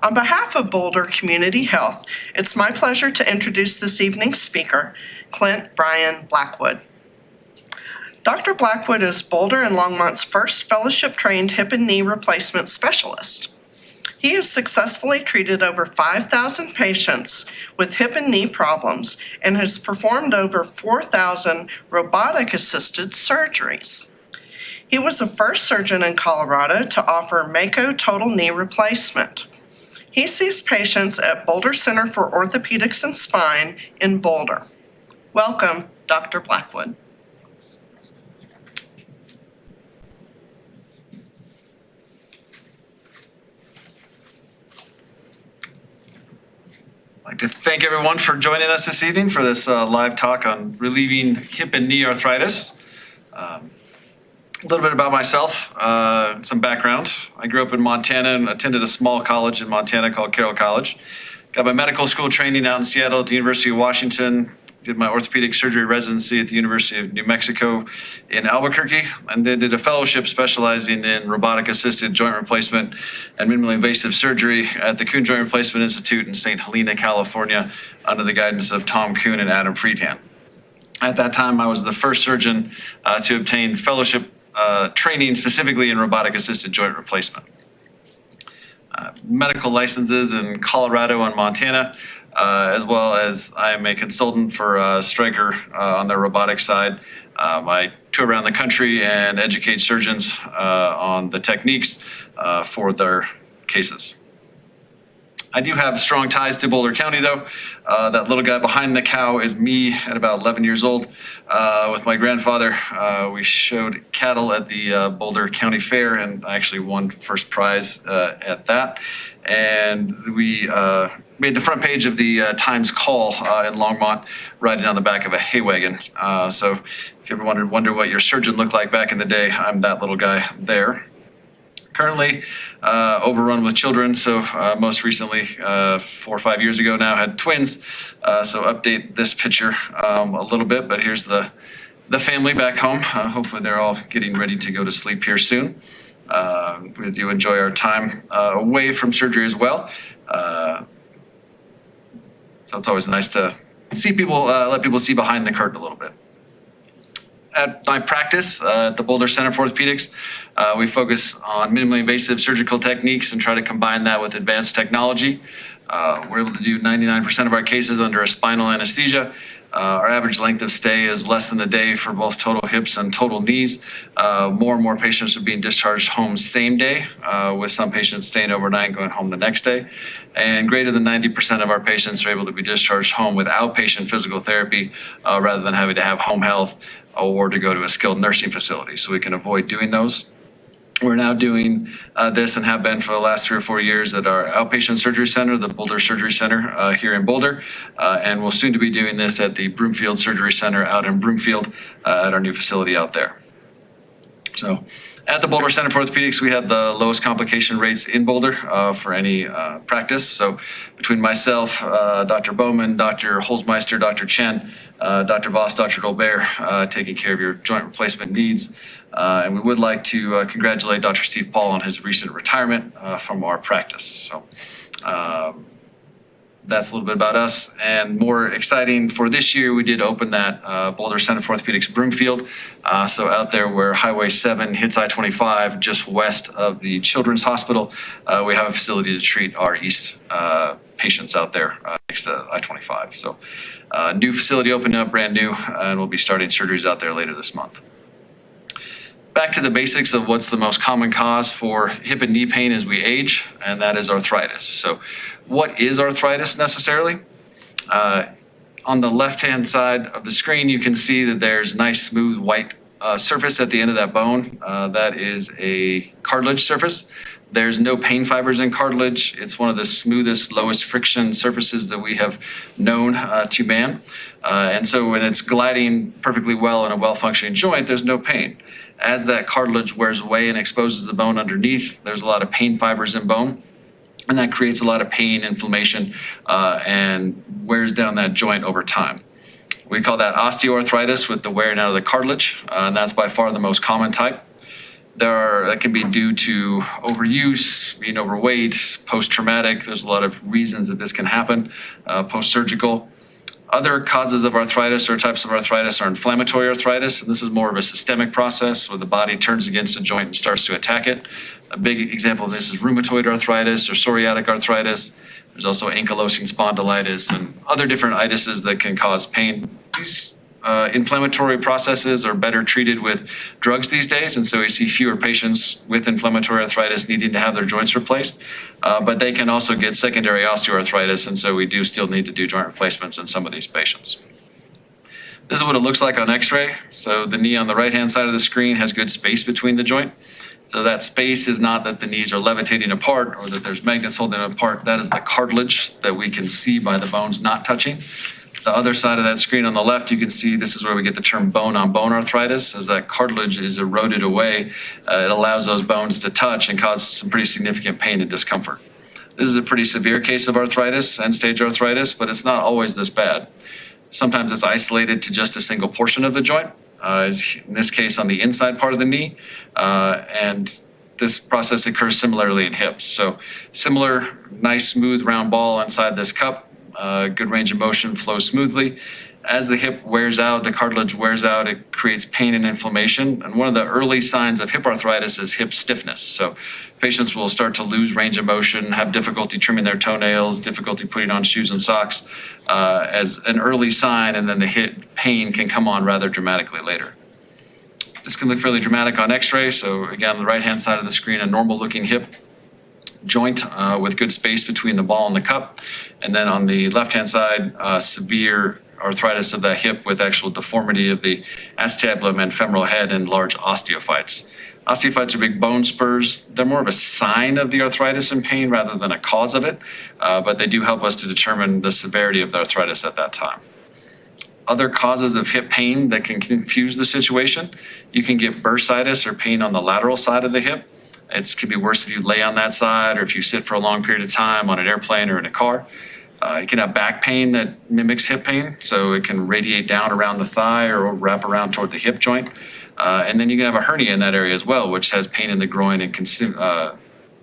On behalf of Boulder Community Health, it's my pleasure to introduce this evening's speaker, Clint Brian Blackwood. Dr. Blackwood is Boulder and Longmont's first fellowship-trained hip and knee replacement specialist. He has successfully treated over 5,000 patients with hip and knee problems and has performed over 4,000 robotic-assisted surgeries. He was the first surgeon in Colorado to offer Mako total knee replacement. He sees patients at Boulder Center for Orthopedics and Spine in Boulder. Welcome, Dr. Blackwood. I'd like to thank everyone for joining us this evening for this live talk on relieving hip and knee arthritis. A little bit about myself, some background. I grew up in Montana and attended a small college in Montana called Carroll College. Got my medical school training out in Seattle at the University of Washington. Did my orthopedic surgery residency at the University of New Mexico in Albuquerque, and then did a fellowship specializing in robotic-assisted joint replacement and minimally invasive surgery at the Kuhn Joint Replacement Institute in St. Helena, California, under the guidance of Tom Kuhn and Adam Friedhan. At that time, I was the first surgeon to obtain fellowship training specifically in robotic-assisted joint replacement. Medical licenses in Colorado and Montana, as well as I am a consultant for Stryker on the robotic side. I tour around the country and educate surgeons on the techniques for their cases. I do have strong ties to Boulder County, though. That little guy behind the cow is me at about 11 years old. With my grandfather, we showed cattle at the Boulder County Fair, and I actually won first prize at that. And we made the front page of the Times Call in Longmont, riding on the back of a hay wagon. So if you ever wonder what your surgeon looked like back in the day, I'm that little guy there. Currently overrun with children, so most recently, 4 or 5 years ago now, had twins. So update this picture a little bit, but here's the family back home. Hopefully they're all getting ready to go to sleep here soon. We do enjoy our time away from surgery as well. So it's always nice to see people, let people see behind the curtain a little bit. At my practice at the Boulder Center for Orthopedics, we focus on minimally invasive surgical techniques and try to combine that with advanced technology. We're able to do 99% of our cases under a spinal anesthesia. Our average length of stay is less than a day for both total hips and total knees. More and more patients are being discharged home same day, with some patients staying overnight and going home the next day. And greater than 90% of our patients are able to be discharged home with outpatient physical therapy rather than having to have home health or to go to a skilled nursing facility. So we can avoid doing those. We're now doing this and have been for the last 3 or 4 years at our outpatient surgery center, the Boulder Surgery Center here in Boulder, and we'll soon to be doing this at the Broomfield Surgery Center out in Broomfield at our new facility out there. So at the Boulder Center for Orthopedics, we have the lowest complication rates in Boulder for any practice. So between myself, Dr. Bowman, Dr. Holzmeister, Dr. Chen, Dr. Voss, Dr. Dolbert, taking care of your joint replacement needs. And we would like to congratulate Dr. Steve Paul on his recent retirement from our practice. So that's a little bit about us. And more exciting for this year, we did open that Boulder Center for Orthopedics Broomfield. So out there where Highway 7 hits I-25, just west of the Children's Hospital, we have a facility to treat our east patients out there next to I-25. So new facility opening up, brand new, and we'll be starting surgeries out there later this month. Back to the basics of what's the most common cause for hip and knee pain as we age, and that is arthritis. So what is arthritis necessarily? On the left-hand side of the screen, you can see that there's nice, smooth, white surface at the end of that bone. That is a cartilage surface. There's no pain fibers in cartilage. It's one of the smoothest, lowest friction surfaces that we have known to man. And so when it's gliding perfectly well in a well-functioning joint, there's no pain. As that cartilage wears away and exposes the bone underneath, there's a lot of pain fibers in bone, and that creates a lot of pain, inflammation, and wears down that joint over time. We call that osteoarthritis with the wearing out of the cartilage, and that's by far the most common type. That can be due to overuse, being overweight, post-traumatic. There's a lot of reasons that this can happen, post-surgical. Other causes of arthritis or types of arthritis are inflammatory arthritis, and this is more of a systemic process where the body turns against a joint and starts to attack it. A big example of this is rheumatoid arthritis or psoriatic arthritis. There's also ankylosing spondylitis and other different itises that can cause pain. These inflammatory processes are better treated with drugs these days, and so we see fewer patients with inflammatory arthritis needing to have their joints replaced, but they can also get secondary osteoarthritis, and so we do still need to do joint replacements in some of these patients. This is what it looks like on x-ray. So the knee on the right-hand side of the screen has good space between the joint. So that space is not that the knees are levitating apart or that there's magnets holding them apart. That is the cartilage that we can see by the bones not touching. The other side of that screen on the left, you can see this is where we get the term bone-on-bone arthritis. As that cartilage is eroded away, it allows those bones to touch and cause some pretty significant pain and discomfort. This is a pretty severe case of arthritis, end-stage arthritis, but it's not always this bad. Sometimes it's isolated to just a single portion of the joint, in this case on the inside part of the knee, and this process occurs similarly in hips. So similar, nice, smooth, round ball inside this cup. Good range of motion, flows smoothly. As the hip wears out, the cartilage wears out, it creates pain and inflammation. And one of the early signs of hip arthritis is hip stiffness. So patients will start to lose range of motion, have difficulty trimming their toenails, difficulty putting on shoes and socks as an early sign, and then the hip pain can come on rather dramatically later. This can look fairly dramatic on x-ray. So again, on the right-hand side of the screen, a normal looking hip joint with good space between the ball and the cup. And then on the left-hand side, severe arthritis of that hip with actual deformity of the acetabulum and femoral head and large osteophytes. Osteophytes are big bone spurs. They're more of a sign of the arthritis and pain rather than a cause of it, but they do help us to determine the severity of the arthritis at that time. Other causes of hip pain that can confuse the situation, you can get bursitis or pain on the lateral side of the hip. It can be worse if you lay on that side or if you sit for a long period of time on an airplane or in a car. You can have back pain that mimics hip pain, so it can radiate down around the thigh or wrap around toward the hip joint. And then you can have a hernia in that area as well, which has pain in the groin and can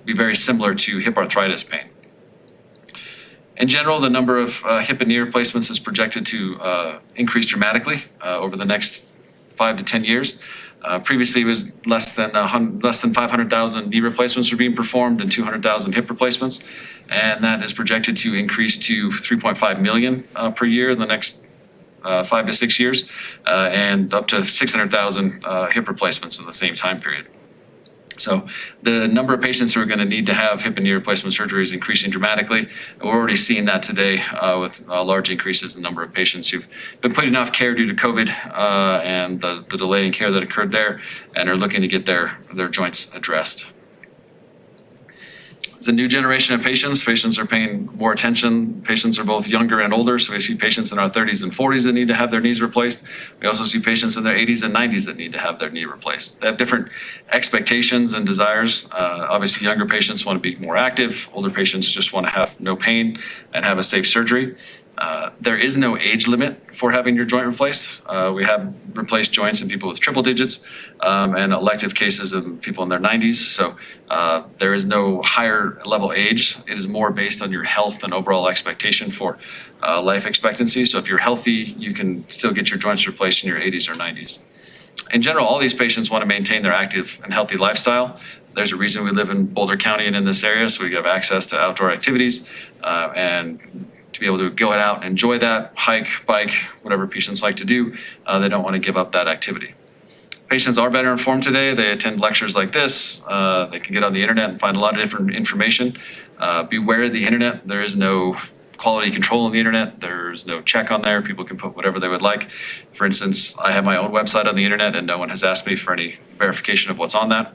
be very similar to hip arthritis pain. In general, the number of hip and knee replacements is projected to increase dramatically over the next 5 to 10 years. Previously, it was less than 500,000 knee replacements were being performed and 200,000 hip replacements, and that is projected to increase to 3.5 million per year in the next 5 to 6 years, and up to 600,000 hip replacements in the same time period. So the number of patients who are going to need to have hip and knee replacement surgery is increasing dramatically. And we're already seeing that today with large increases in the number of patients who've been putting off care due to COVID and the delay in care that occurred there and are looking to get their joints addressed. It's a new generation of patients. Patients are paying more attention. Patients are both younger and older. So we see patients in our 30s and 40s that need to have their knees replaced. We also see patients in their 80s and 90s that need to have their knee replaced. They have different expectations and desires. Obviously, younger patients want to be more active. Older patients just want to have no pain and have a safe surgery. There is no age limit for having your joint replaced. We have replaced joints in people with triple digits and elective cases in people in their 90s. So there is no higher level age. It is more based on your health and overall expectation for life expectancy. So if you're healthy, you can still get your joints replaced in your 80s or 90s. In general, all these patients want to maintain their active and healthy lifestyle. There's a reason we live in Boulder County and in this area, so we have access to outdoor activities and to be able to go out and enjoy that, hike, bike, whatever patients like to do. They don't want to give up that activity. Patients are better informed today. They attend lectures like this. They can get on the internet and find a lot of different information. Beware of the internet. There is no quality control on the internet. There's no check on there. People can put whatever they would like. For instance, I have my own website on the internet and no one has asked me for any verification of what's on that.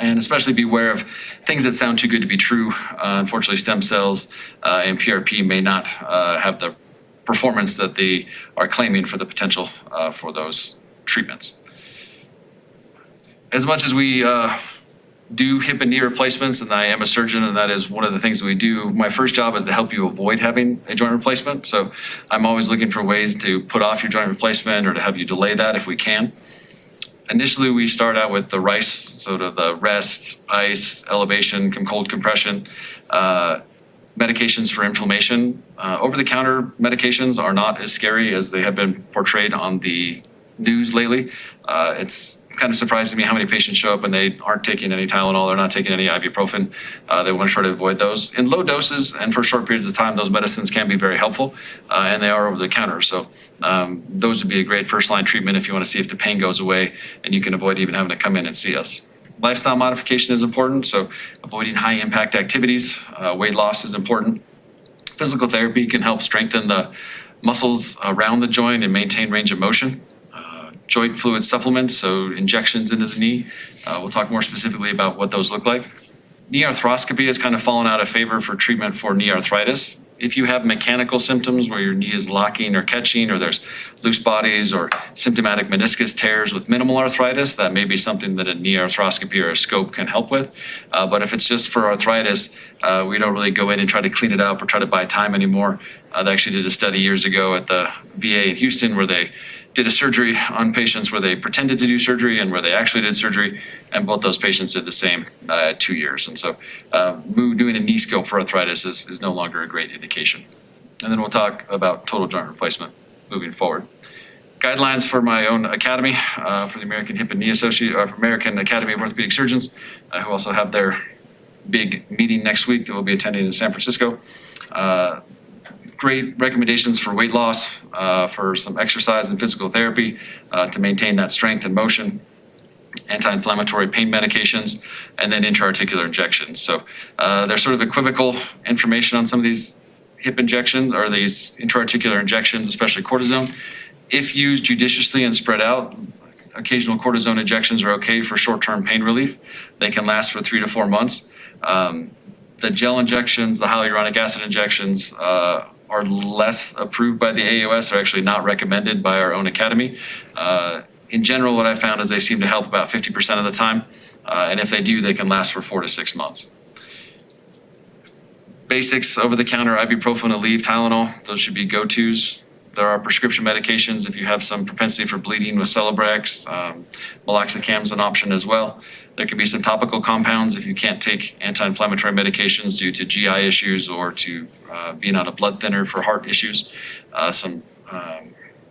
And especially beware of things that sound too good to be true. Unfortunately, stem cells and PRP may not have the performance that they are claiming for the potential for those treatments. As much as we do hip and knee replacements, and I am a surgeon, and that is one of the things that we do, my first job is to help you avoid having a joint replacement. So I'm always looking for ways to put off your joint replacement or to have you delay that if we can. Initially, we start out with the RICE, sort of the rest, ice, elevation, cold compression, medications for inflammation. Over-the-counter medications are not as scary as they have been portrayed on the news lately. It's kind of surprising to me how many patients show up and they aren't taking any Tylenol, they're not taking any ibuprofen. They want to try to avoid those. In low doses and for short periods of time, those medicines can be very helpful, and they are over the counter. So those would be a great first-line treatment if you want to see if the pain goes away and you can avoid even having to come in and see us. Lifestyle modification is important, so avoiding high-impact activities. Weight loss is important. Physical therapy can help strengthen the muscles around the joint and maintain range of motion. Joint fluid supplements, so injections into the knee. We'll talk more specifically about what those look like. Knee arthroscopy has kind of fallen out of favor for treatment for knee arthritis. If you have mechanical symptoms where your knee is locking or catching, or there's loose bodies or symptomatic meniscus tears with minimal arthritis, that may be something that a knee arthroscopy or a scope can help with. But if it's just for arthritis, we don't really go in and try to clean it up or try to buy time anymore. They actually did a study years ago at the VA in Houston where they did a surgery on patients where they pretended to do surgery and where they actually did surgery, and both those patients did the same at 2 years. And so doing a knee scope for arthritis is no longer a great indication. And then we'll talk about total joint replacement moving forward. Guidelines for my own academy, for the American Hip and Knee American Academy of Orthopedic Surgeons, who also have their big meeting next week that we'll be attending in San Francisco. Great recommendations for weight loss, for some exercise and physical therapy to maintain that strength and motion, anti-inflammatory pain medications, and then intra-articular injections. So there's sort of equivocal information on some of these hip injections or these intra-articular injections, especially cortisone. If used judiciously and spread out, occasional cortisone injections are okay for short-term pain relief. They can last for 3 to 4 months. The gel injections, the hyaluronic acid injections, are less approved by the AUS, are actually not recommended by our own academy. In general, what I found is they seem to help about 50% of the time, and if they do, they can last for 4 to 6 months. Basics, over-the-counter, ibuprofen, Aleve, Tylenol, those should be go-tos. There are prescription medications if you have some propensity for bleeding with Celebrex. Meloxicam is an option as well. There can be some topical compounds if you can't take anti-inflammatory medications due to GI issues or to being on a blood thinner for heart issues. Some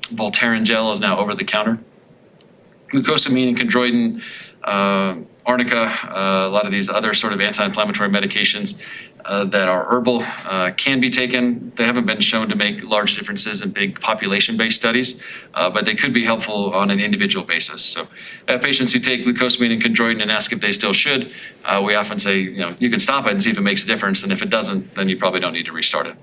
Voltaren gel is now over the counter. Glucosamine and chondroitin, arnica, a lot of these other sort of anti-inflammatory medications that are herbal can be taken. They haven't been shown to make large differences in big population-based studies, but they could be helpful on an individual basis. So patients who take glucosamine and chondroitin and ask if they still should, we often say, you can stop it and see if it makes a difference, and if it doesn't, then you probably don't need to restart it.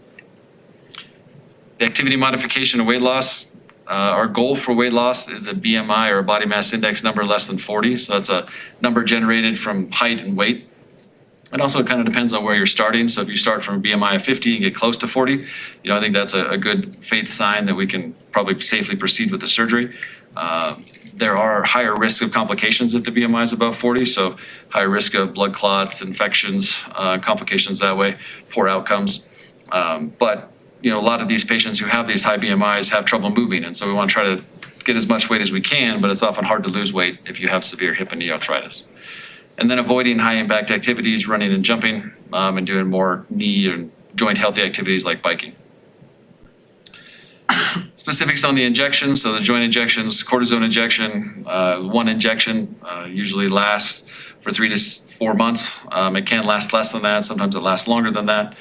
The activity modification and weight loss, our goal for weight loss is a BMI or a body mass index number less than 40. So that's a number generated from height and weight. It also kind of depends on where you're starting. So if you start from a BMI of 50 and get close to 40, I think that's a good faith sign that we can probably safely proceed with the surgery. There are higher risks of complications if the BMI is above 40. So higher risk of blood clots, infections, complications that way, poor outcomes. But a lot of these patients who have these high BMIs have trouble moving. And so we want to try to get as much weight as we can, but it's often hard to lose weight if you have severe hip and knee arthritis. And then avoiding high impact activities, running and jumping, and doing more knee and joint healthy activities like biking. Specifics on the injections. So the joint injections, cortisone injection, one injection usually lasts for 3 to 4 months. It can last less than that. Sometimes it lasts longer than that.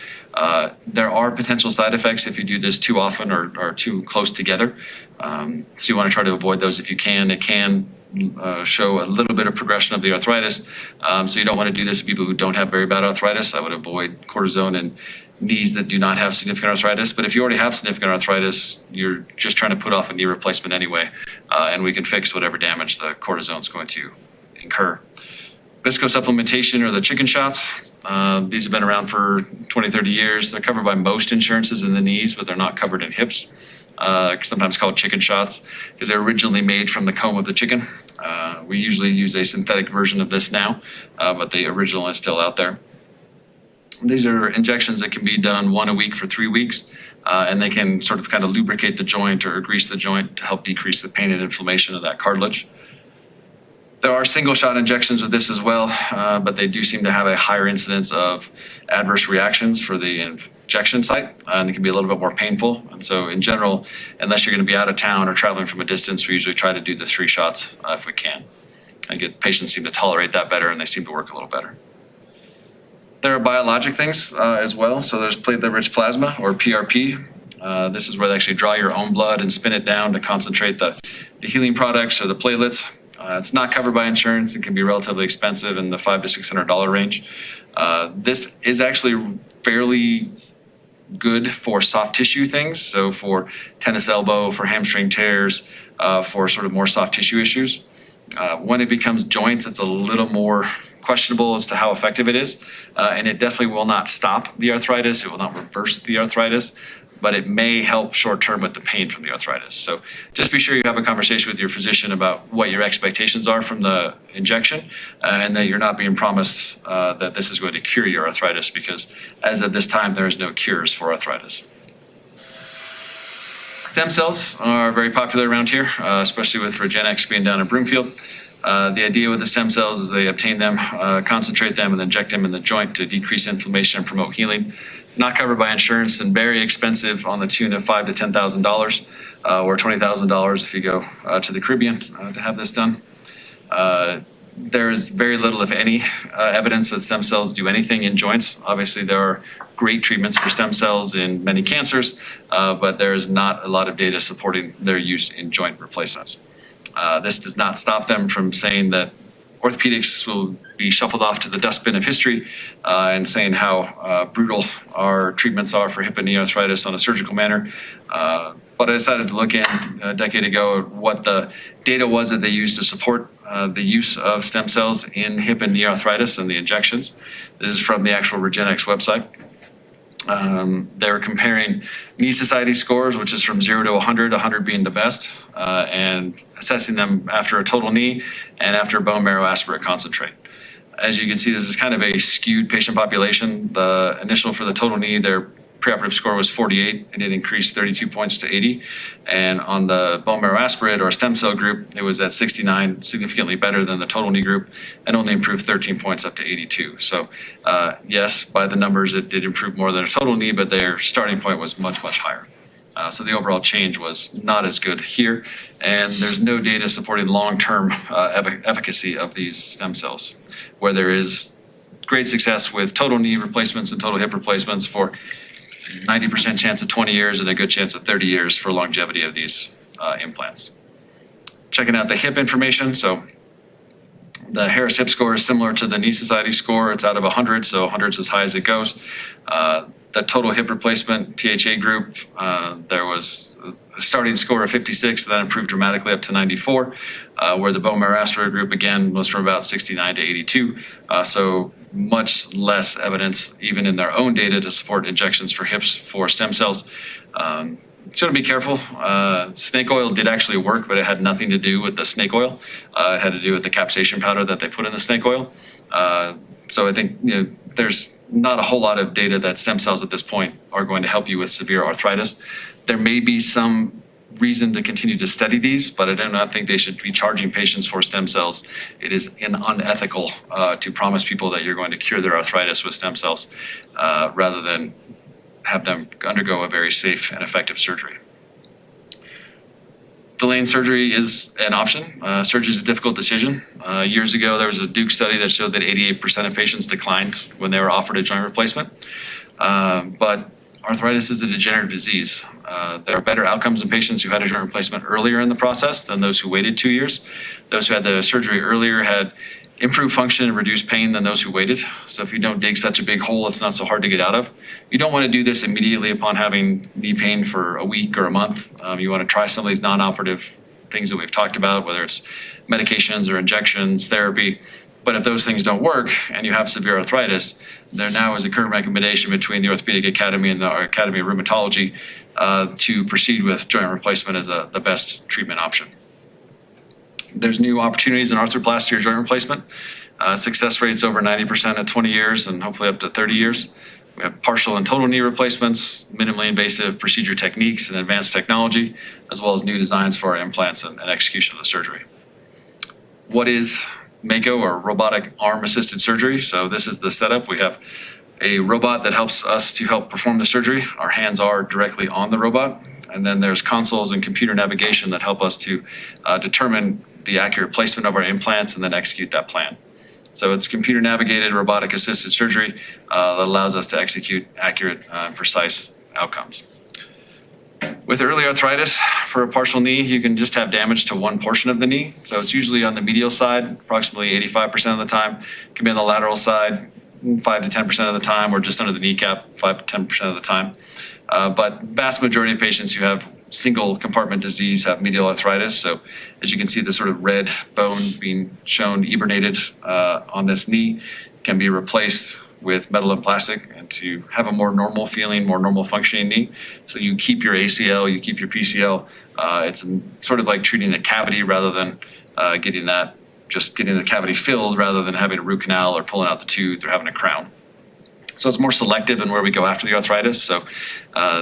There are potential side effects if you do this too often or too close together. So you want to try to avoid those if you can. It can show a little bit of progression of the arthritis. So you don't want to do this in people who don't have very bad arthritis. I would avoid cortisone in knees that do not have significant arthritis. But if you already have significant arthritis, you're just trying to put off a knee replacement anyway, and we can fix whatever damage the cortisone is going to incur. Viscosupplementation or the chicken shots. These have been around for 20, 30 years. They're covered by most insurances in the knees, but they're not covered in hips. Sometimes called chicken shots because they're originally made from the comb of the chicken. We usually use a synthetic version of this now, but the original is still out there. These are injections that can be done 1 a week for 3 weeks, and they can sort of kind of lubricate the joint or grease the joint to help decrease the pain and inflammation of that cartilage. There are single shot injections with this as well, but they do seem to have a higher incidence of adverse reactions for the injection site, and they can be a little bit more painful. And so in general, unless you're going to be out of town or traveling from a distance, we usually try to do the 3 shots if we can. And patients seem to tolerate that better, and they seem to work a little better. There are biologic things as well. So there's platelet-rich plasma, or PRP. This is where they actually draw your own blood and spin it down to concentrate the healing products or the platelets. It's not covered by insurance. It can be relatively expensive in the $500 to $600 range. This is actually fairly good for soft tissue things. So for tennis elbow, for hamstring tears, for sort of more soft tissue issues. When it becomes joints, it's a little more questionable as to how effective it is. And it definitely will not stop the arthritis. It will not reverse the arthritis, but it may help short term with the pain from the arthritis. So just be sure you have a conversation with your physician about what your expectations are from the injection, and that you're not being promised that this is going to cure your arthritis, because as of this time, there is no cures for arthritis. Stem cells are very popular around here, especially with Regenex being down in Broomfield. The idea with the stem cells is they obtain them, concentrate them, and inject them in the joint to decrease inflammation and promote healing. Not covered by insurance and very expensive, on the tune of $5,000 to $10,000 or $20,000 if you go to the Caribbean to have this done. There is very little, if any, evidence that stem cells do anything in joints. Obviously, there are great treatments for stem cells in many cancers, but there is not a lot of data supporting their use in joint replacements. This does not stop them from saying that orthopedics will be shuffled off to the dustbin of history and saying how brutal our treatments are for hip and knee arthritis on a surgical manner. But I decided to look in a decade ago at what the data was that they used to support the use of stem cells in hip and knee arthritis and the injections. This is from the actual Regenex website. They were comparing knee society scores, which is from 0 to 100, 100 being the best, and assessing them after a total knee and after bone marrow aspirate concentrate. As you can see, this is kind of a skewed patient population. The initial for the total knee, their preoperative score was 48, and it increased 32 points to 80. And on the bone marrow aspirate or stem cell group, it was at 69, significantly better than the total knee group, and only improved 13 points up to 82. So yes, by the numbers, it did improve more than a total knee, but their starting point was much, much higher. So the overall change was not as good here, and there's no data supporting long-term efficacy of these stem cells, where there is great success with total knee replacements and total hip replacements for 90% chance of 20 years and a good chance of 30 years for longevity of these implants. Checking out the hip information. So the Harris hip score is similar to the knee society score. It's out of 100, so 100 is as high as it goes. The total hip replacement THA group, there was a starting score of 56, then improved dramatically up to 94, where the bone marrow aspirate group, again, was from about 69 to 82. So much less evidence, even in their own data, to support injections for hips for stem cells. So to be careful. Snake oil did actually work, but it had nothing to do with the snake oil. It had to do with the capsaicin powder that they put in the snake oil. So I think there's not a whole lot of data that stem cells at this point are going to help you with severe arthritis. There may be some reason to continue to study these, but I do not think they should be charging patients for stem cells. It is unethical to promise people that you're going to cure their arthritis with stem cells rather than have them undergo a very safe and effective surgery. Delaying surgery is an option. Surgery is a difficult decision. Years ago, there was a Duke study that showed that 88% of patients declined when they were offered a joint replacement. But arthritis is a degenerative disease. There are better outcomes in patients who had a joint replacement earlier in the process than those who waited 2 years. Those who had the surgery earlier had improved function and reduced pain than those who waited. So if you don't dig such a big hole, it's not so hard to get out of. You don't want to do this immediately upon having knee pain for a week or a month. You want to try some of these non-operative things that we've talked about, whether it's medications or injections, therapy. But if those things don't work and you have severe arthritis, there now is a current recommendation between the Orthopedic Academy and the Academy of Rheumatology to proceed with joint replacement as the best treatment option. There's new opportunities in arthroplasty or joint replacement. Success rates over 90% at 20 years and hopefully up to 30 years. We have partial and total knee replacements, minimally invasive procedure techniques and advanced technology, as well as new designs for our implants and execution of the surgery. What is Mako, or robotic-arm assisted surgery. So this is the setup. We have a robot that helps us to help perform the surgery. Our hands are directly on the robot. And then there's consoles and computer navigation that help us to determine the accurate placement of our implants and then execute that plan. So it's computer navigated robotic assisted surgery that allows us to execute accurate and precise outcomes. With early arthritis, for a partial knee, you can just have damage to one portion of the knee. So it's usually on the medial side, approximately 85% of the time. It can be on the lateral side, 5 to 10% of the time, or just under the kneecap, 5 to 10% of the time. But vast majority of patients who have single compartment disease have medial arthritis. So as you can see, the sort of red bone being shown eburnated on this knee can be replaced with metal and plastic, and to have a more normal feeling, more normal functioning knee. So you keep your ACL, you keep your PCL. It's sort of like treating a cavity rather than getting the cavity filled rather than having a root canal or pulling out the tooth or having a crown. So it's more selective in where we go after the arthritis. So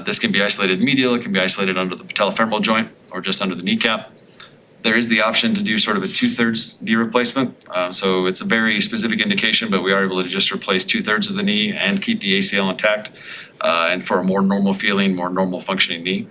this can be isolated medial, it can be isolated under the patellofemoral joint or just under the kneecap. There is the option to do sort of a 2/3 knee replacement. So it's a very specific indication, but we are able to just replace 2/3 of the knee and keep the ACL intact and for a more normal feeling, more normal functioning knee.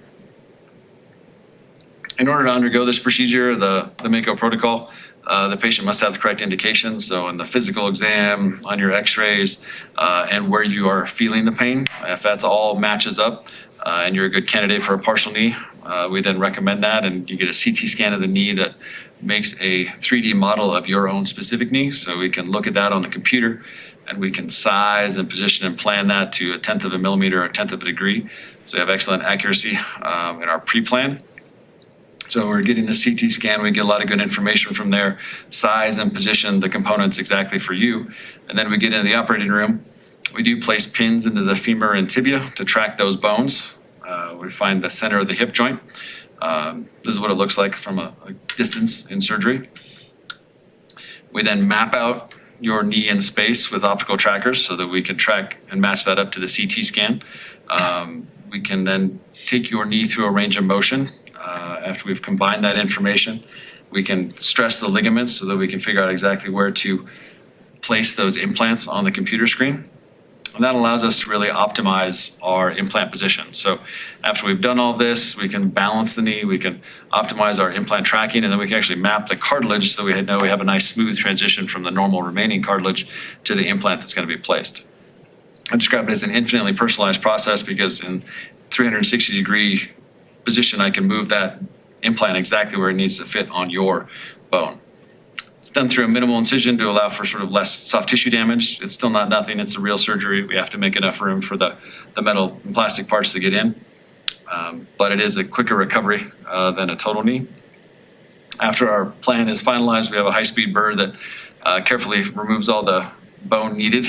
In order to undergo this procedure, the Mako protocol, the patient must have the correct indications. So in the physical exam, on your x-rays, and where you are feeling the pain, if that's all matches up and you're a good candidate for a partial knee, we then recommend that, and you get a CT scan of the knee that makes a 3D model of your own specific knee. So we can look at that on the computer and we can size and position and plan that to 1/10 of a millimeter or 1/10 of a degree. So we have excellent accuracy in our pre-plan. So we're getting the CT scan, we get a lot of good information from there, size and position the components exactly for you. And then we get into the operating room. We do place pins into the femur and tibia to track those bones. We find the center of the hip joint. This is what it looks like from a distance in surgery. We then map out your knee in space with optical trackers so that we can track and match that up to the CT scan. We can then take your knee through a range of motion. After we've combined that information, we can stress the ligaments so that we can figure out exactly where to place those implants on the computer screen. And that allows us to really optimize our implant position. So after we've done all this, we can balance the knee, we can optimize our implant tracking, and then we can actually map the cartilage so we know we have a nice smooth transition from the normal remaining cartilage to the implant that's going to be placed. I describe it as an infinitely personalized process because in 360-degree position, I can move that implant exactly where it needs to fit on your bone. It's done through a minimal incision to allow for sort of less soft tissue damage. It's still not nothing. It's a real surgery. We have to make enough room for the metal and plastic parts to get in. But it is a quicker recovery than a total knee. After our plan is finalized, we have a high-speed burr that carefully removes all the bone needed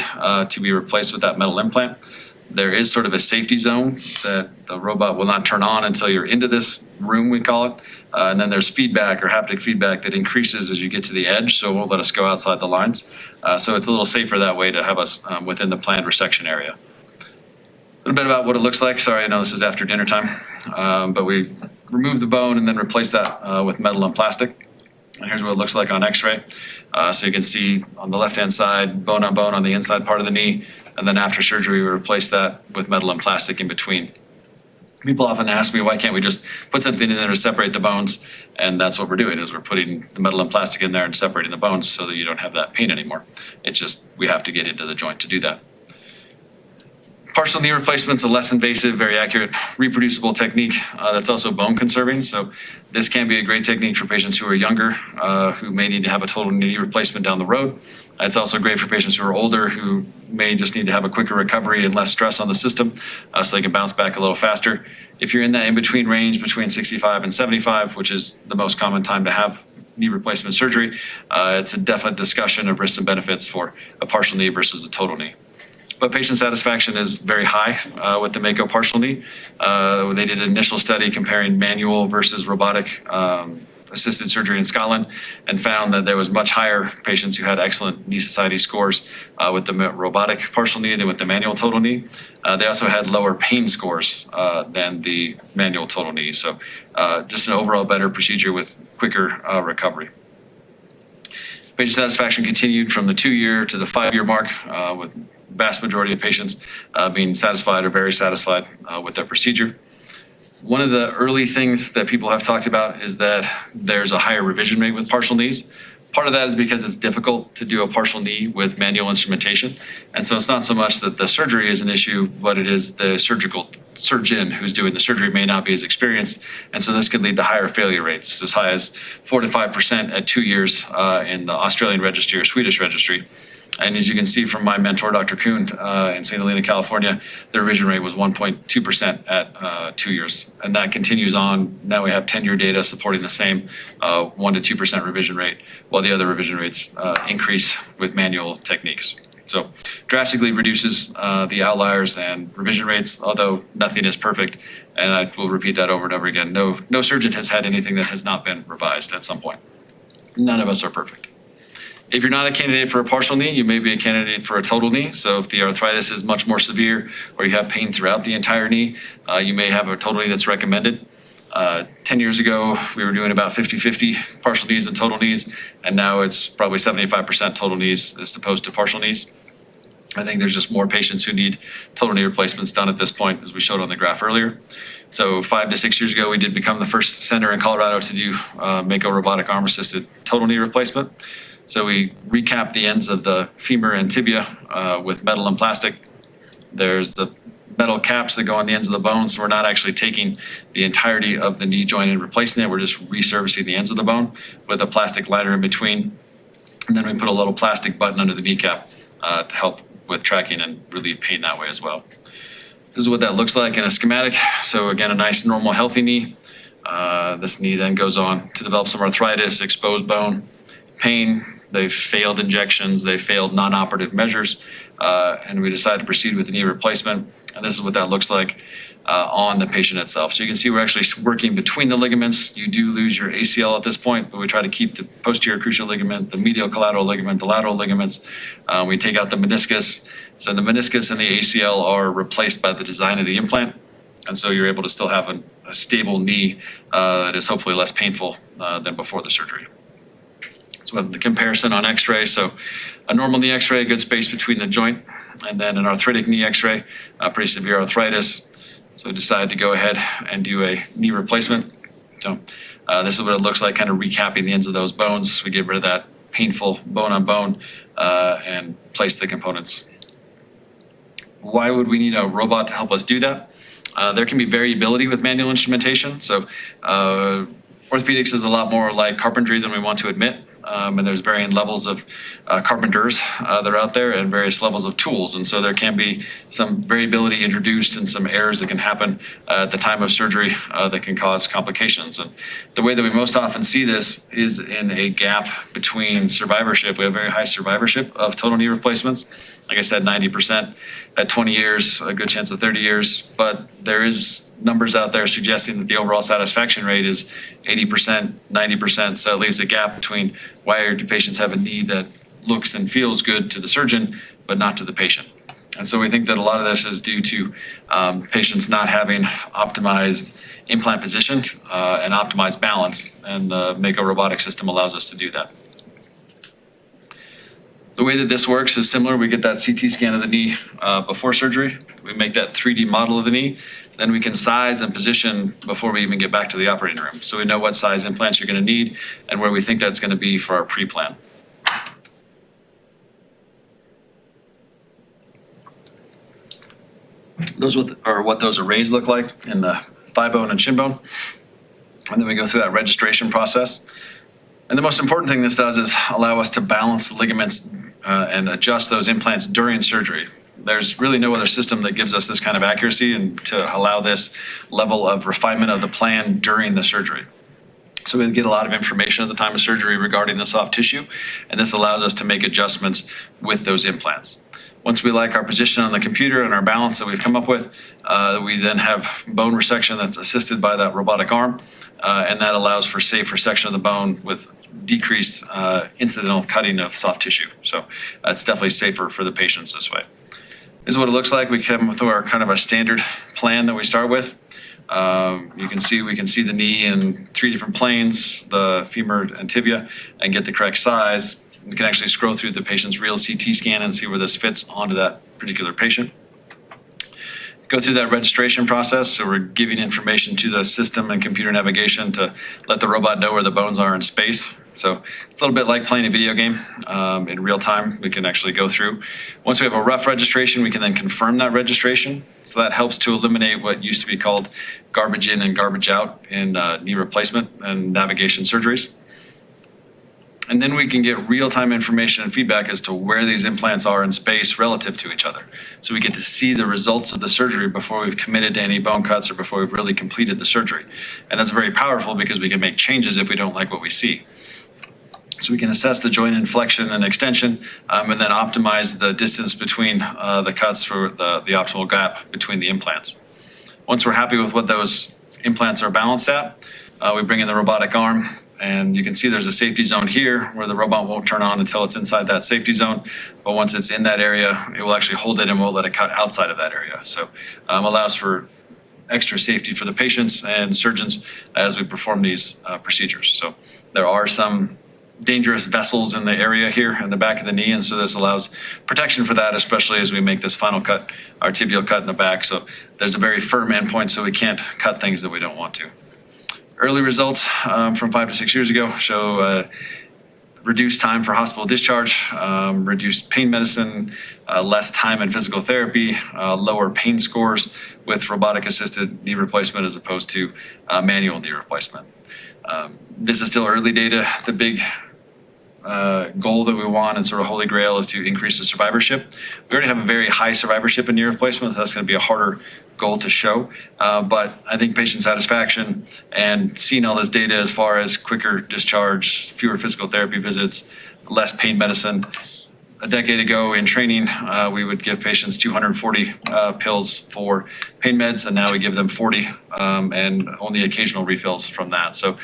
to be replaced with that metal implant. There is sort of a safety zone that the robot will not turn on until you're into this room, we call it. And then there's feedback or haptic feedback that increases as you get to the edge, so it won't let us go outside the lines. So it's a little safer that way to have us within the planned resection area. A little bit about what it looks like. Sorry, I know this is after dinner time, but we remove the bone and then replace that with metal and plastic. And here's what it looks like on x-ray. So you can see on the left-hand side, bone on bone on the inside part of the knee. And then after surgery, we replace that with metal and plastic in between. People often ask me, why can't we just put something in there to separate the bones? And that's what we're doing, is we're putting the metal and plastic in there and separating the bones so that you don't have that pain anymore. It's just, we have to get into the joint to do that. Partial knee replacement's a less invasive, very accurate, reproducible technique that's also bone conserving. So this can be a great technique for patients who are younger, who may need to have a total knee replacement down the road. It's also great for patients who are older, who may just need to have a quicker recovery and less stress on the system, so they can bounce back a little faster. If you're in that in-between range between 65 and 75, which is the most common time to have knee replacement surgery, it's a definite discussion of risks and benefits for a partial knee versus a total knee. But patient satisfaction is very high with the Mako partial knee. They did an initial study comparing manual versus robotic assisted surgery in Scotland and found that there was much higher patients who had excellent knee society scores with the robotic partial knee than with the manual total knee. They also had lower pain scores than the manual total knee. So just an overall better procedure with quicker recovery. Patient satisfaction continued from the 2-year to the 5-year mark, with vast majority of patients being satisfied or very satisfied with their procedure. One of the early things that people have talked about is that there's a higher revision rate with partial knees. Part of that is because it's difficult to do a partial knee with manual instrumentation. And so it's not so much that the surgery is an issue, but it is the surgeon who's doing the surgery may not be as experienced. And so this can lead to higher failure rates, as high as 4 to 5% at 2 years in the Australian registry or Swedish registry. And as you can see from my mentor, Dr. Kuhn, in St. Helena, California, the revision rate was 1.2% at 2 years. And that continues on. Now we have 10-year data supporting the same 1 to 2% revision rate, while the other revision rates increase with manual techniques. So drastically reduces the outliers and revision rates, although nothing is perfect. And I will repeat that over and over again. No surgeon has had anything that has not been revised at some point. None of us are perfect. If you're not a candidate for a partial knee, you may be a candidate for a total knee. So if the arthritis is much more severe or you have pain throughout the entire knee, you may have a total knee that's recommended. 10 years ago, we were doing about 50-50 partial knees and total knees, and now it's probably 75% total knees as opposed to partial knees. I think there's just more patients who need total knee replacements done at this point, as we showed on the graph earlier. So 5 to 6 years ago, we did become the first center in Colorado to do Mako robotic-arm-assisted total knee replacement. So we recap the ends of the femur and tibia with metal and plastic. There's the metal caps that go on the ends of the bone, so we're not actually taking the entirety of the knee joint and replacing it. We're just resurfacing the ends of the bone with a plastic liner in between. And then we put a little plastic button under the kneecap to help with tracking and relieve pain that way as well. This is what that looks like in a schematic. So again, a nice, normal, healthy knee. This knee then goes on to develop some arthritis, exposed bone, pain. They've failed injections, they've failed non-operative measures, and we decided to proceed with a knee replacement. And this is what that looks like on the patient itself. So you can see we're actually working between the ligaments. You do lose your ACL at this point, but we try to keep the posterior cruciate ligament, the medial collateral ligament, the lateral ligaments. We take out the meniscus. So the meniscus and the ACL are replaced by the design of the implant. And so you're able to still have a stable knee that is hopefully less painful than before the surgery. So the comparison on x-ray, so a normal knee x-ray, good space between the joint, and then an arthritic knee x-ray, pretty severe arthritis. So I decided to go ahead and do a knee replacement. So this is what it looks like, kind of recapping the ends of those bones. We get rid of that painful bone on bone and place the components. Why would we need a robot to help us do that? There can be variability with manual instrumentation. So orthopedics is a lot more like carpentry than we want to admit. And there's varying levels of carpenters that are out there and various levels of tools. And so there can be some variability introduced and some errors that can happen at the time of surgery that can cause complications. And the way that we most often see this is in a gap between survivorship. We have very high survivorship of total knee replacements. Like I said, 90% at 20 years, a good chance of 30 years. But there is numbers out there suggesting that the overall satisfaction rate is 80%, 90%. So it leaves a gap between why do patients have a knee that looks and feels good to the surgeon, but not to the patient. And so we think that a lot of this is due to patients not having optimized implant position and optimized balance. And the Mako robotic system allows us to do that. The way that this works is similar. We get that CT scan of the knee before surgery. We make that 3D model of the knee. Then we can size and position before we even get back to the operating room. So we know what size implants you're going to need and where we think that's going to be for our pre-plan. Those are what those arrays look like in the thigh bone and shin bone. And then we go through that registration process. And the most important thing this does is allow us to balance the ligaments and adjust those implants during surgery. There's really no other system that gives us this kind of accuracy and to allow this level of refinement of the plan during the surgery. So we get a lot of information at the time of surgery regarding the soft tissue, and this allows us to make adjustments with those implants. Once we like our position on the computer and our balance that we've come up with, we then have bone resection that's assisted by that robotic arm, and that allows for safe resection of the bone with decreased incidental cutting of soft tissue. So it's definitely safer for the patients this way. This is what it looks like. We come with our kind of a standard plan that we start with. We can see the knee in 3 different planes, the femur and tibia, and get the correct size. You can actually scroll through the patient's real CT scan and see where this fits onto that particular patient. Go through that registration process. So we're giving information to the system and computer navigation to let the robot know where the bones are in space. So it's a little bit like playing a video game in real time. We can actually go through. Once we have a rough registration, we can then confirm that registration. So that helps to eliminate what used to be called garbage in and garbage out in knee replacement and navigation surgeries. And then we can get real-time information and feedback as to where these implants are in space relative to each other. So we get to see the results of the surgery before we've committed to any bone cuts or before we've really completed the surgery. And that's very powerful because we can make changes if we don't like what we see. So we can assess the joint inflection and extension and then optimize the distance between the cuts for the optimal gap between the implants. Once we're happy with what those implants are balanced at, we bring in the robotic arm. And you can see there's a safety zone here where the robot won't turn on until it's inside that safety zone. But once it's in that area, it will actually hold it and won't let it cut outside of that area. So allows for extra safety for the patients and surgeons as we perform these procedures. So there are some dangerous vessels in the area here in the back of the knee. And so this allows protection for that, especially as we make this final cut, our tibial cut in the back. So there's a very firm endpoint, so we can't cut things that we don't want to. Early results from 5 to 6 years ago show reduced time for hospital discharge, reduced pain medicine, less time in physical therapy, lower pain scores with robotic-assisted knee replacement as opposed to manual knee replacement. This is still early data. The big goal that we want and sort of holy grail is to increase the survivorship. We already have a very high survivorship in knee replacement, so that's going to be a harder goal to show. But I think patient satisfaction and seeing all this data as far as quicker discharge, fewer physical therapy visits, less pain medicine. A decade ago in training, we would give patients 240 pills for pain meds, and now we give them 40 and only occasional refills from that. So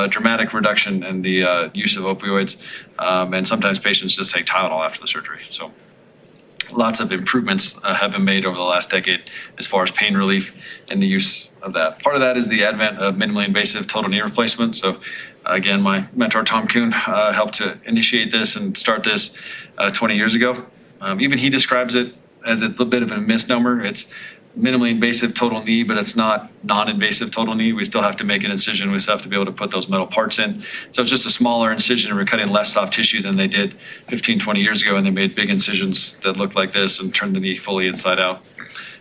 dramatic reduction in the use of opioids, and sometimes patients just take Tylenol after the surgery. So lots of improvements have been made over the last decade as far as pain relief and the use of that. Part of that is the advent of minimally invasive total knee replacement. So again, my mentor, Tom Kuhn, helped to initiate this and start this 20 years ago. Even he describes it as a little bit of a misnomer. It's minimally invasive total knee, but it's not non-invasive total knee. We still have to make an incision. We still have to be able to put those metal parts in. So it's just a smaller incision. We're cutting less soft tissue than they did 15, 20 years ago, and they made big incisions that look like this and turn the knee fully inside out.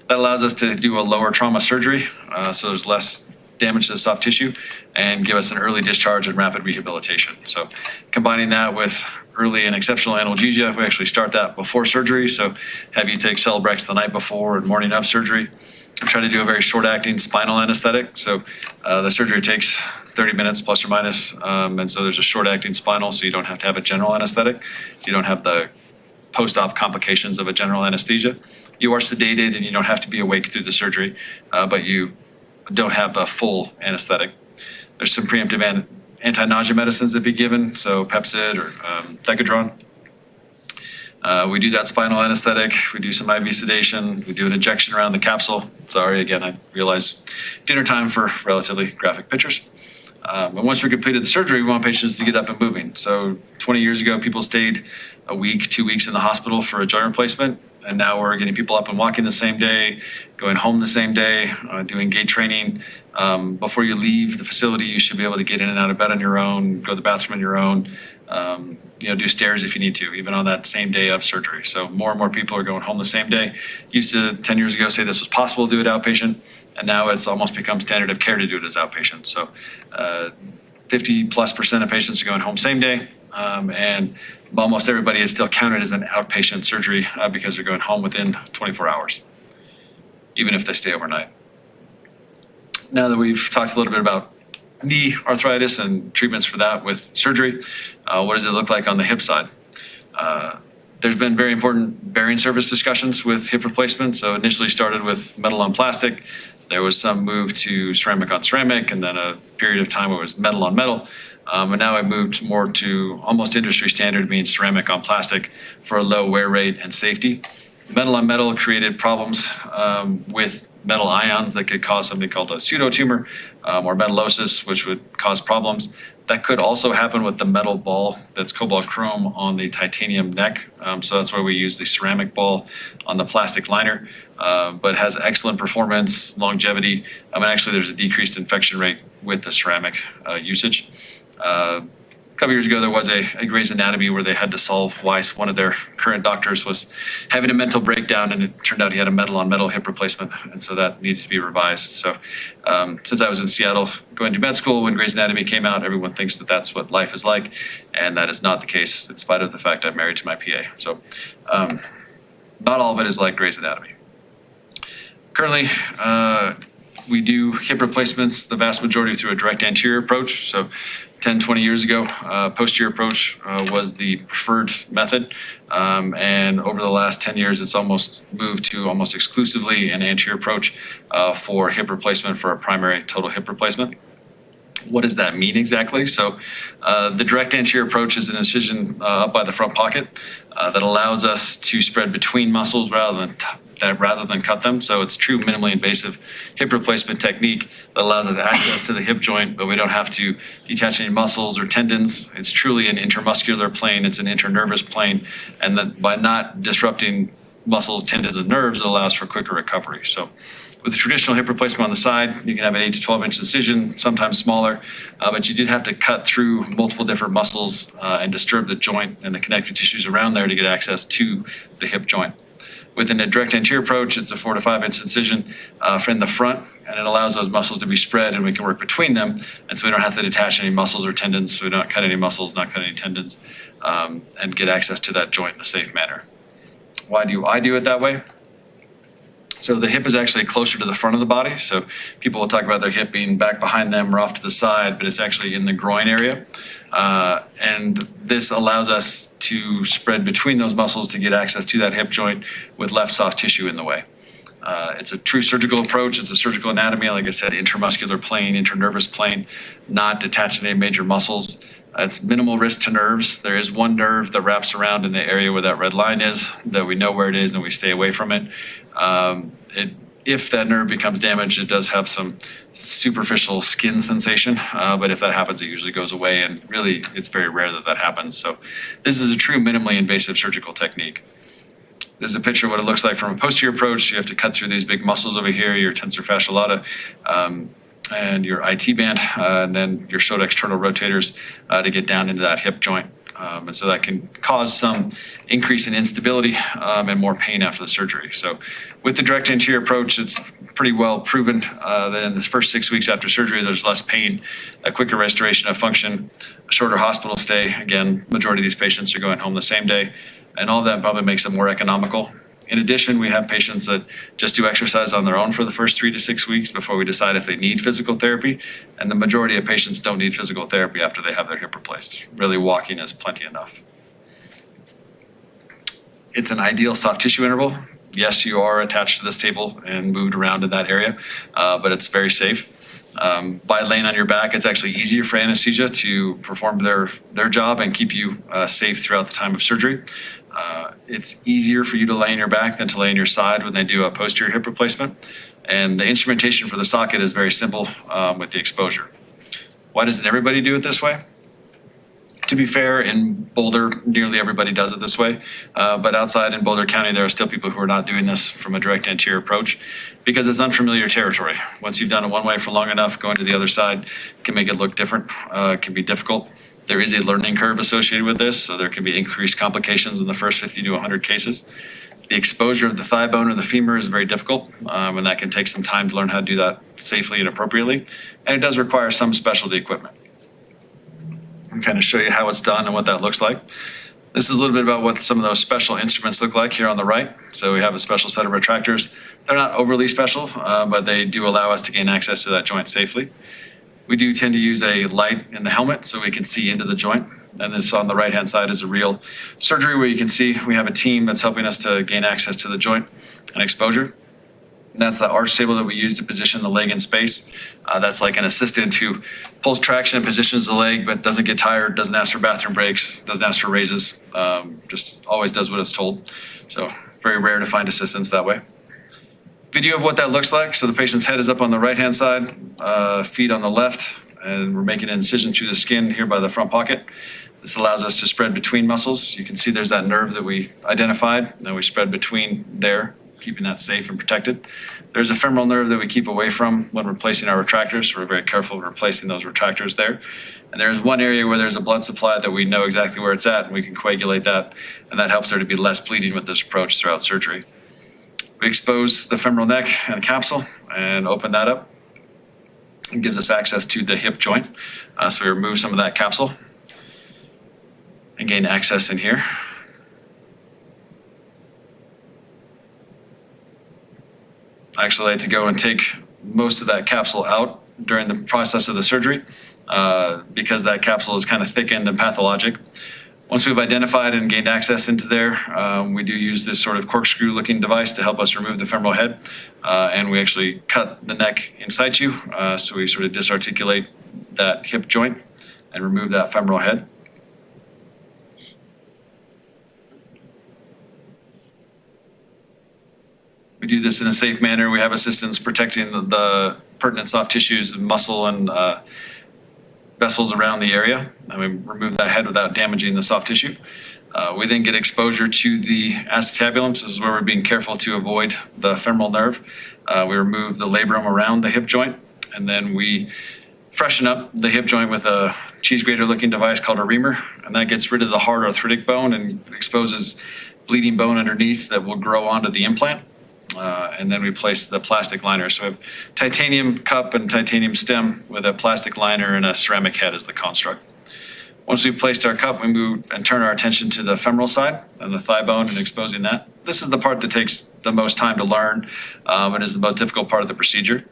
That allows us to do a lower trauma surgery, so there's less damage to the soft tissue, and give us an early discharge and rapid rehabilitation. So combining that with early and exceptional analgesia, we actually start that before surgery. So have you take Celebrex the night before and morning of surgery. I try to do a very short-acting spinal anesthetic. So the surgery takes 30 minutes plus or minus, and so there's a short-acting spinal, so you don't have to have a general anesthetic, so you don't have the post-op complications of a general anesthesia. You are sedated and you don't have to be awake through the surgery, but you don't have a full anesthetic. There's some preemptive anti-nausea medicines that be given, so Pepcid or Decadron. We do that spinal anesthetic. We do some IV sedation. We do an injection around the capsule. Sorry, again, I realize dinner time for relatively graphic pictures. And once we completed the surgery, we want patients to get up and moving. So 20 years ago, people stayed a week, 2 weeks in the hospital for a joint replacement. And now we're getting people up and walking the same day, going home the same day, doing gait training. Before you leave the facility, you should be able to get in and out of bed on your own, go to the bathroom on your own, do stairs if you need to, even on that same day of surgery. So more and more people are going home the same day. Used to 10 years ago say this was possible to do it outpatient, and now it's almost become standard of care to do it as outpatient. So 50+% of patients are going home same day, and almost everybody is still counted as an outpatient surgery because they're going home within 24 hours, even if they stay overnight. Now that we've talked a little bit about knee arthritis and treatments for that with surgery, what does it look like on the hip side? There's been very important bearing surface discussions with hip replacement. So initially started with metal on plastic. There was some move to ceramic on ceramic, and then a period of time it was metal on metal. And now I moved more to almost industry standard, means ceramic on plastic for a low wear rate and safety. Metal on metal created problems with metal ions that could cause something called a pseudotumor or metallosis, which would cause problems. That could also happen with the metal ball that's cobalt chrome on the titanium neck. So that's why we use the ceramic ball on the plastic liner, but has excellent performance, longevity. Actually, there's a decreased infection rate with the ceramic usage. A couple years ago, there was a Grey's Anatomy where they had to solve why one of their current doctors was having a mental breakdown, and it turned out he had a metal-on-metal hip replacement, and so that needed to be revised. So since I was in Seattle going to med school, when Grey's Anatomy came out, everyone thinks that that's what life is like, and that is not the case, in spite of the fact I'm married to my PA. So not all of it is like Grey's Anatomy. Currently, we do hip replacements, the vast majority through a direct anterior approach. So 10, 20 years ago, posterior approach was the preferred method. And over the last 10 years, it's almost moved to almost exclusively an anterior approach for hip replacement for a primary total hip replacement. What does that mean exactly? So the direct anterior approach is an incision up by the front pocket that allows us to spread between muscles rather than cut them. So it's true minimally invasive hip replacement technique that allows us access to the hip joint, but we don't have to detach any muscles or tendons. It's truly an intermuscular plane. It's an internervous plane. And that by not disrupting muscles, tendons, and nerves, it allows for quicker recovery. So with the traditional hip replacement on the side, you can have an 8 to 12 inch incision, sometimes smaller, but you did have to cut through multiple different muscles and disturb the joint and the connective tissues around there to get access to the hip joint. Within a direct anterior approach, it's a 4 to 5 inch incision in the front, and it allows those muscles to be spread, and we can work between them. And so we don't have to detach any muscles or tendons, so we don't cut any muscles, not cut any tendons, and get access to that joint in a safe manner. Why do I do it that way? So the hip is actually closer to the front of the body. So people will talk about their hip being back behind them or off to the side, but it's actually in the groin area. And this allows us to spread between those muscles to get access to that hip joint with less soft tissue in the way. It's a true surgical approach. It's a surgical anatomy, like I said, intermuscular plane, internervous plane, not detaching any major muscles. It's minimal risk to nerves. There is one nerve that wraps around in the area where that red line is, that we know where it is and we stay away from it. If that nerve becomes damaged, it does have some superficial skin sensation, but if that happens, it usually goes away, and really it's very rare that that happens. So this is a true minimally invasive surgical technique. This is a picture of what it looks like from a posterior approach. You have to cut through these big muscles over here, your tensor fasciae lata, and your IT band, and then your showed external rotators to get down into that hip joint. And so that can cause some increase in instability and more pain after the surgery. So with the direct anterior approach, it's pretty well proven that in the first 6 weeks after surgery, there's less pain, a quicker restoration of function, a shorter hospital stay. Again, majority of these patients are going home the same day, and all that probably makes it more economical. In addition, we have patients that just do exercise on their own for the first 3 to 6 weeks before we decide if they need physical therapy. And the majority of patients don't need physical therapy after they have their hip replaced. Really, walking is plenty enough. It's an ideal soft tissue interval. Yes, you are attached to this table and moved around in that area, but it's very safe. By laying on your back, it's actually easier for anesthesia to perform their job and keep you safe throughout the time of surgery. It's easier for you to lay on your back than to lay on your side when they do a posterior hip replacement. And the instrumentation for the socket is very simple with the exposure. Why doesn't everybody do it this way? To be fair, in Boulder, nearly everybody does it this way. But outside in Boulder County, there are still people who are not doing this from a direct anterior approach because it's unfamiliar territory. Once you've done it one way for long enough, going to the other side can make it look different, can be difficult. There is a learning curve associated with this, so there can be increased complications in the first 50 to 100 cases. The exposure of the thigh bone or the femur is very difficult, and that can take some time to learn how to do that safely and appropriately. And it does require some specialty equipment. I'll kind of show you how it's done and what that looks like. This is a little bit about what some of those special instruments look like here on the right. So we have a special set of retractors. They're not overly special, but they do allow us to gain access to that joint safely. We do tend to use a light in the helmet so we can see into the joint. And this on the right-hand side is a real surgery where you can see we have a team that's helping us to gain access to the joint and exposure. And that's the arch table that we use to position the leg in space. That's like an assistant who pulls traction and positions the leg, but doesn't get tired, doesn't ask for bathroom breaks, doesn't ask for raises, just always does what it's told. So very rare to find assistants that way. Video of what that looks like. So the patient's head is up on the right-hand side, feet on the left, and we're making an incision through the skin here by the front pocket. This allows us to spread between muscles. You can see there's that nerve that we identified, and we spread between there, keeping that safe and protected. There's a femoral nerve that we keep away from when we're placing our retractors. We're very careful when we're placing those retractors there. And there's one area where there's a blood supply that we know exactly where it's at, and we can coagulate that, and that helps there to be less bleeding with this approach throughout surgery. We expose the femoral neck and capsule and open that up. It gives us access to the hip joint. So we remove some of that capsule and gain access in here. I actually like to go and take most of that capsule out during the process of the surgery because that capsule is kind of thickened and pathologic. Once we've identified and gained access into there, we do use this sort of corkscrew looking device to help us remove the femoral head. And we actually cut the neck in situ. So we sort of disarticulate that hip joint and remove that femoral head. We do this in a safe manner. We have assistants protecting the pertinent soft tissues, muscle, and vessels around the area. And we remove that head without damaging the soft tissue. We then get exposure to the acetabulum. So this is where we're being careful to avoid the femoral nerve. We remove the labrum around the hip joint, and then we freshen up the hip joint with a cheese grater looking device called a reamer, and that gets rid of the hard arthritic bone and exposes bleeding bone underneath that will grow onto the implant. And then we place the plastic liner. So we have titanium cup and titanium stem with a plastic liner and a ceramic head as the construct. Once we've placed our cup, we move and turn our attention to the femoral side and the thigh bone and exposing that. This is the part that takes the most time to learn and is the most difficult part of the procedure.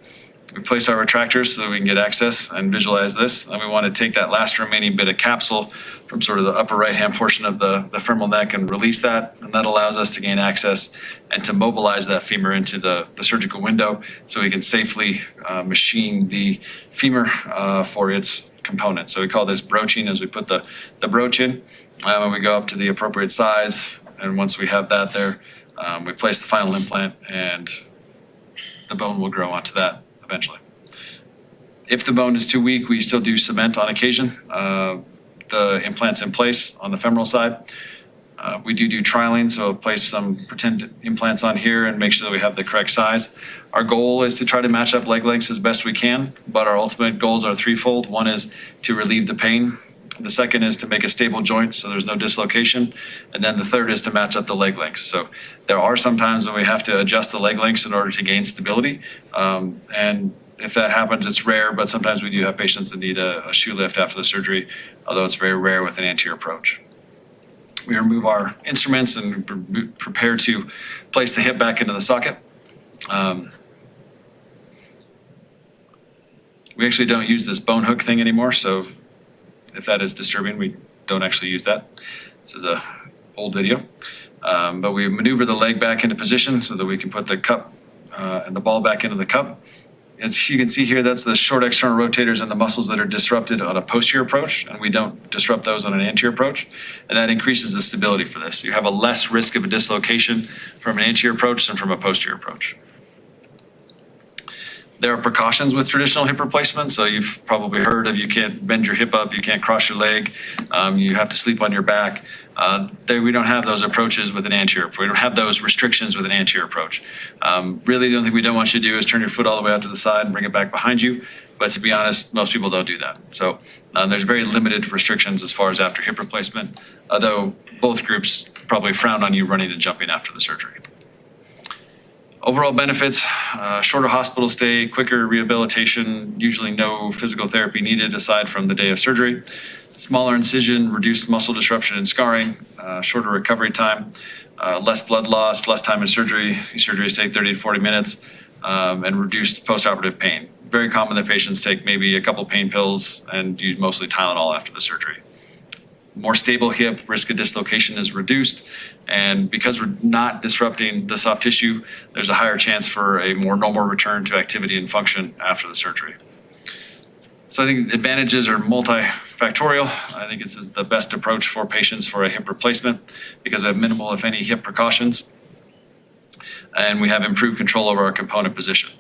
We place our retractors so we can get access and visualize this. And we want to take that last remaining bit of capsule from sort of the upper right-hand portion of the femoral neck and release that. And that allows us to gain access and to mobilize that femur into the surgical window so we can safely machine the femur for its components. So we call this broaching as we put the broach in. And we go up to the appropriate size. And once we have that there, we place the final implant and the bone will grow onto that eventually. If the bone is too weak, we still do cement on occasion. The implant's in place on the femoral side. We do trialing, so place some pretend implants on here and make sure that we have the correct size. Our goal is to try to match up leg lengths as best we can, but our ultimate goals are threefold. One is to relieve the pain. The second is to make a stable joint so there's no dislocation. And then the third is to match up the leg lengths. So there are some times when we have to adjust the leg lengths in order to gain stability. And if that happens, it's rare, but sometimes we do have patients that need a shoe lift after the surgery, although it's very rare with an anterior approach. We remove our instruments and prepare to place the hip back into the socket. We actually don't use this bone hook thing anymore, so if that is disturbing, we don't actually use that. This is an old video. But we maneuver the leg back into position so that we can put the cup and the ball back into the cup. As you can see here, that's the short external rotators and the muscles that are disrupted on a posterior approach, and we don't disrupt those on an anterior approach. And that increases the stability for this. You have a less risk of a dislocation from an anterior approach than from a posterior approach. There are precautions with traditional hip replacement. So you've probably heard of you can't bend your hip up, you can't cross your leg, you have to sleep on your back. We don't have those approaches with an anterior. We don't have those restrictions with an anterior approach. Really, the only thing we don't want you to do is turn your foot all the way out to the side and bring it back behind you. But to be honest, most people don't do that. So there's very limited restrictions as far as after hip replacement, although both groups probably frown on you running and jumping after the surgery. Overall benefits, shorter hospital stay, quicker rehabilitation, usually no physical therapy needed aside from the day of surgery. Smaller incision, reduced muscle disruption and scarring, shorter recovery time, less blood loss, less time in surgery. These surgeries take 30 to 40 minutes, and reduced postoperative pain. Very common that patients take maybe a couple pain pills and use mostly Tylenol after the surgery. More stable hip, risk of dislocation is reduced. And because we're not disrupting the soft tissue, there's a higher chance for a more normal return to activity and function after the surgery. So I think the advantages are multifactorial. I think this is the best approach for patients for a hip replacement because we have minimal, if any, hip precautions. And we have improved control over our component position.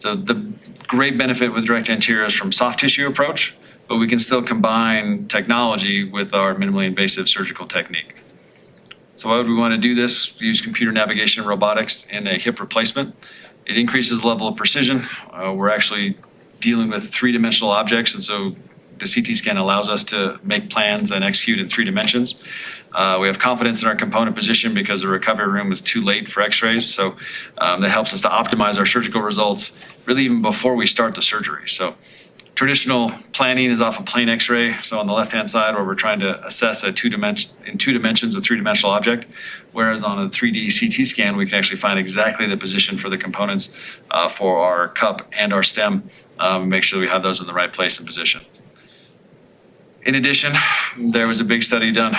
So the great benefit with direct anterior is from soft tissue approach, but we can still combine technology with our minimally invasive surgical technique. So why would we want to do this? We use computer navigation and robotics in a hip replacement. It increases the level of precision. We're actually dealing with three-dimensional objects, and so the CT scan allows us to make plans and execute in 3 dimensions. We have confidence in our component position because the recovery room is too late for x-rays. So that helps us to optimize our surgical results really even before we start the surgery. So traditional planning is off a plain x-ray. So on the left-hand side where we're trying to assess in 2 dimensions a 3-dimensional object, whereas on a 3D CT scan, we can actually find exactly the position for the components for our cup and our stem, make sure that we have those in the right place and position. In addition, there was a big study done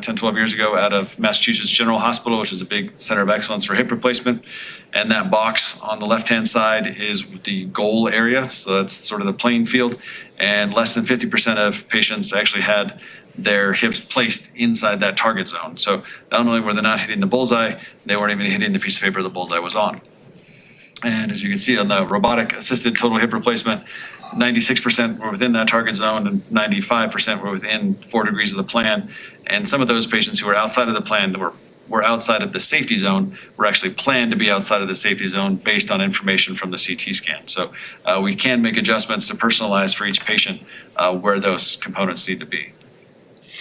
10, 12 years ago out of Massachusetts General Hospital, which is a big center of excellence for hip replacement. And that box on the left-hand side is the goal area. So that's sort of the playing field. And less than 50% of patients actually had their hips placed inside that target zone. So not only were they not hitting the bullseye, they weren't even hitting the piece of paper the bullseye was on. And as you can see on the robotic-assisted total hip replacement, 96% were within that target zone and 95% were within 4 degrees of the plan. And some of those patients who were outside of the plan that were outside of the safety zone were actually planned to be outside of the safety zone based on information from the CT scan. So we can make adjustments to personalize for each patient where those components need to be.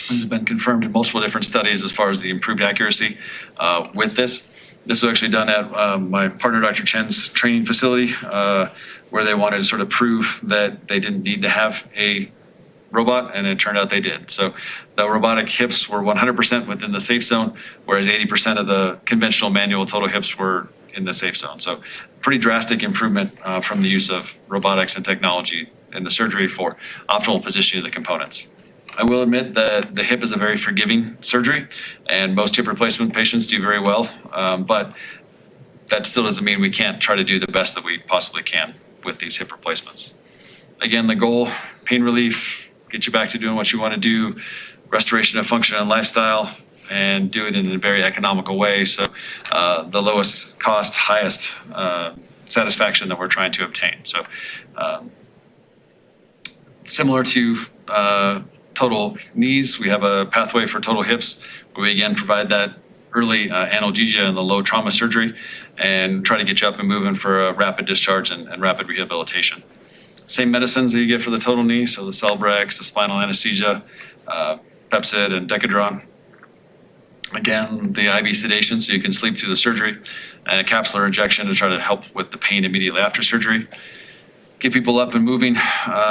This has been confirmed in multiple different studies as far as the improved accuracy with this. This was actually done at my partner, Dr. Chen's training facility, where they wanted to sort of prove that they didn't need to have a robot, and it turned out they did. So the robotic hips were 100% within the safe zone, whereas 80% of the conventional manual total hips were in the safe zone. So pretty drastic improvement from the use of robotics and technology in the surgery for optimal positioning of the components. I will admit that the hip is a very forgiving surgery, and most hip replacement patients do very well, but that still doesn't mean we can't try to do the best that we possibly can with these hip replacements. Again, the goal, pain relief, get you back to doing what you want to do, restoration of function and lifestyle, and do it in a very economical way. So the lowest cost, highest satisfaction that we're trying to obtain. So similar to total knees, we have a pathway for total hips where we again provide that early analgesia and the low trauma surgery and try to get you up and moving for a rapid discharge and rapid rehabilitation. Same medicines that you get for the total knee, so the Celebrex, the spinal anesthesia, Pepsid and Decadron. Again, the IV sedation so you can sleep through the surgery, and a capsular injection to try to help with the pain immediately after surgery. Get people up and moving,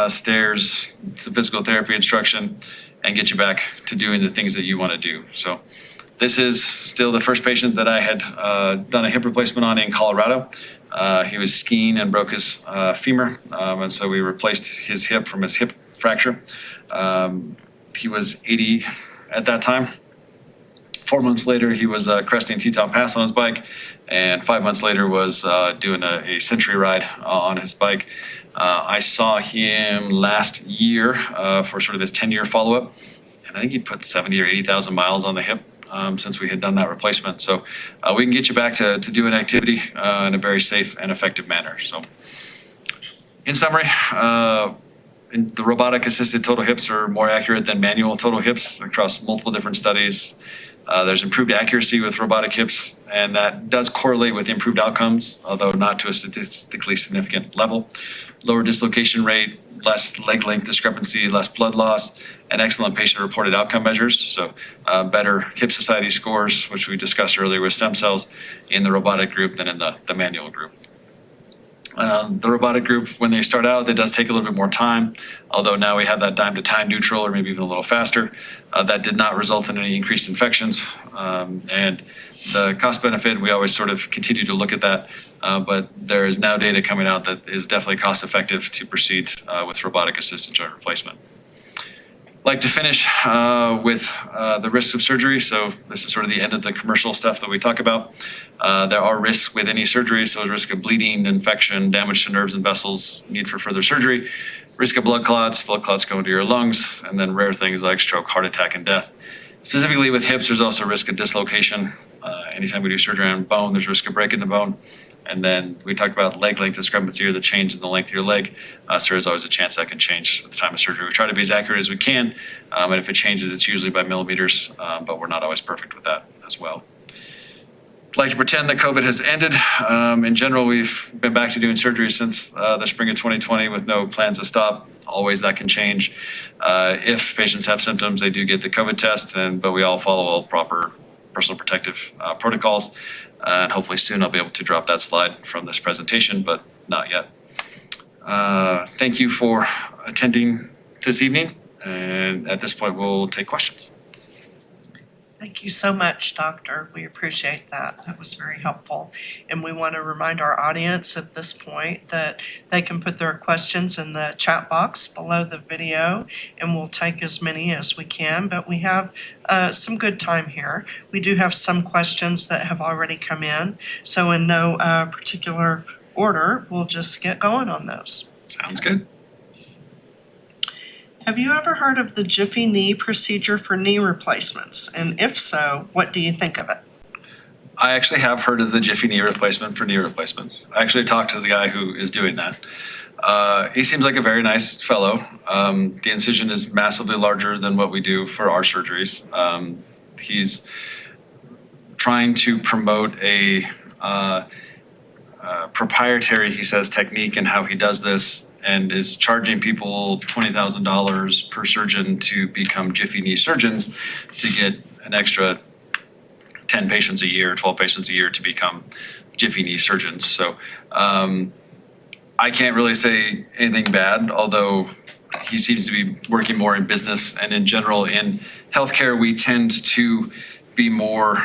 stairs, some physical therapy instruction, and get you back to doing the things that you want to do. So this is still the first patient that I had done a hip replacement on in Colorado. He was skiing and broke his femur, and so we replaced his hip from his hip fracture. He was 80 at that time. 4 months later, he was cresting Teton Pass on his bike, and 5 months later was doing a century ride on his bike. I saw him last year for sort of his 10-year follow-up, and I think he put 70 or 80,000 miles on the hip since we had done that replacement. So we can get you back to do an activity in a very safe and effective manner. So in summary, the robotic-assisted total hips are more accurate than manual total hips across multiple different studies. There's improved accuracy with robotic hips, and that does correlate with improved outcomes, although not to a statistically significant level. Lower dislocation rate, less leg length discrepancy, less blood loss, and excellent patient-reported outcome measures. So better Hip Society scores, which we discussed earlier with stem cells, in the robotic group than in the manual group. The robotic group, when they start out, it does take a little bit more time, although now we have that time-to-time neutral or maybe even a little faster. That did not result in any increased infections. And the cost benefit, we always sort of continue to look at that, but there is now data coming out that is definitely cost-effective to proceed with robotic-assisted joint replacement. I'd like to finish with the risks of surgery. So this is sort of the end of the commercial stuff that we talk about. There are risks with any surgery. So there's risk of bleeding, infection, damage to nerves and vessels, need for further surgery, risk of blood clots go into your lungs, and then rare things like stroke, heart attack, and death. Specifically with hips, there's also risk of dislocation. Anytime we do surgery on bone, there's risk of breaking the bone. And then we talked about leg length discrepancy, or the change in the length of your leg. So there's always a chance that can change at the time of surgery. We try to be as accurate as we can, and if it changes, it's usually by millimeters, but we're not always perfect with that as well. I'd like to pretend that COVID has ended. In general, we've been back to doing surgery since the spring of 2020 with no plans to stop. Always that can change. If patients have symptoms, they do get the COVID test, but we all follow all proper personal protective protocols. And hopefully soon I'll be able to drop that slide from this presentation, but not yet. Thank you for attending this evening. And at this point, we'll take questions. Thank you so much, Doctor. We appreciate that. That was very helpful. And we want to remind our audience at this point that they can put their questions in the chat box below the video, and we'll take as many as we can. But we have some good time here. We do have some questions that have already come in. So in no particular order, we'll just get going on those. Sounds good. Have you ever heard of the Jiffy knee procedure for knee replacements? And if so, what do you think of it? I actually have heard of the Jiffy knee replacement for knee replacements. I actually talked to the guy who is doing that. He seems like a very nice fellow. The incision is massively larger than what we do for our surgeries. He's trying to promote a proprietary, he says, technique in how he does this, and is charging people $20,000 per surgeon to become Jiffy knee surgeons to get an extra 10 patients a year, 12 patients a year to become Jiffy knee surgeons. So I can't really say anything bad, although he seems to be working more in business, and in general in healthcare, we tend to be more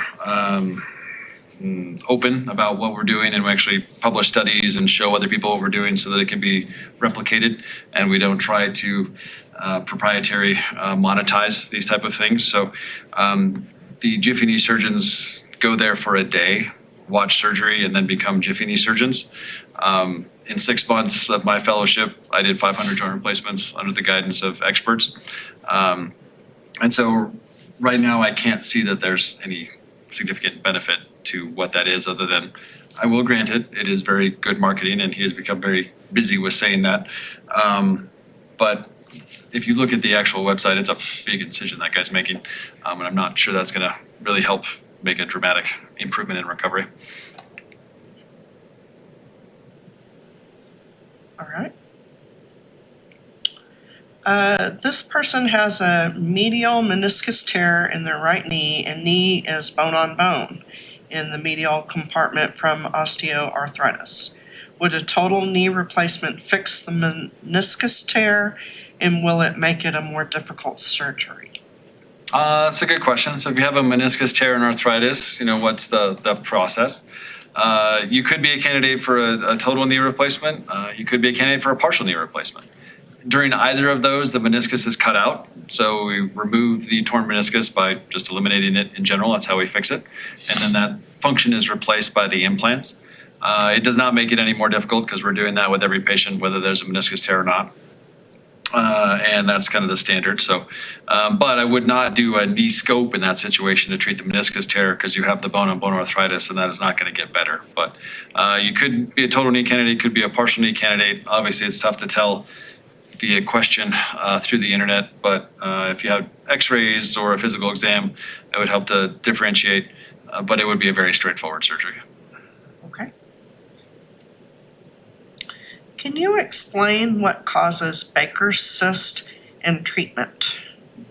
open about what we're doing, and we actually publish studies and show other people what we're doing so that it can be replicated, and we don't try to proprietary monetize these type of things. So the Jiffy knee surgeons go there for a day, watch surgery, and then become Jiffy knee surgeons. In 6 months of my fellowship, I did 500 joint replacements under the guidance of experts. And so right now I can't see that there's any significant benefit to what that is, other than, I will grant it, it is very good marketing, and he has become very busy with saying that. But if you look at the actual website, it's a big incision that guy's making, and I'm not sure that's going to really help make a dramatic improvement in recovery. All right. This person has a medial meniscus tear in their right knee, and knee is bone on bone in the medial compartment from osteoarthritis. Would a total knee replacement fix the meniscus tear, and will it make it a more difficult surgery? That's a good question. So if you have a meniscus tear and arthritis, what's the process? You could be a candidate for a total knee replacement. You could be a candidate for a partial knee replacement. During either of those, the meniscus is cut out. So we remove the torn meniscus by just eliminating it in general. That's how we fix it. And then that function is replaced by the implants. It does not make it any more difficult, because we're doing that with every patient, whether there's a meniscus tear or not. And that's kind of the standard. So, but I would not do a knee scope in that situation to treat the meniscus tear, because you have the bone-on-bone arthritis, and that is not going to get better. But you could be a total knee candidate, could be a partial knee candidate. Obviously, it's tough to tell via question through the internet, but if you have x-rays or a physical exam, it would help to differentiate, but it would be a very straightforward surgery. Okay. Can you explain what causes Baker's cyst and treatment?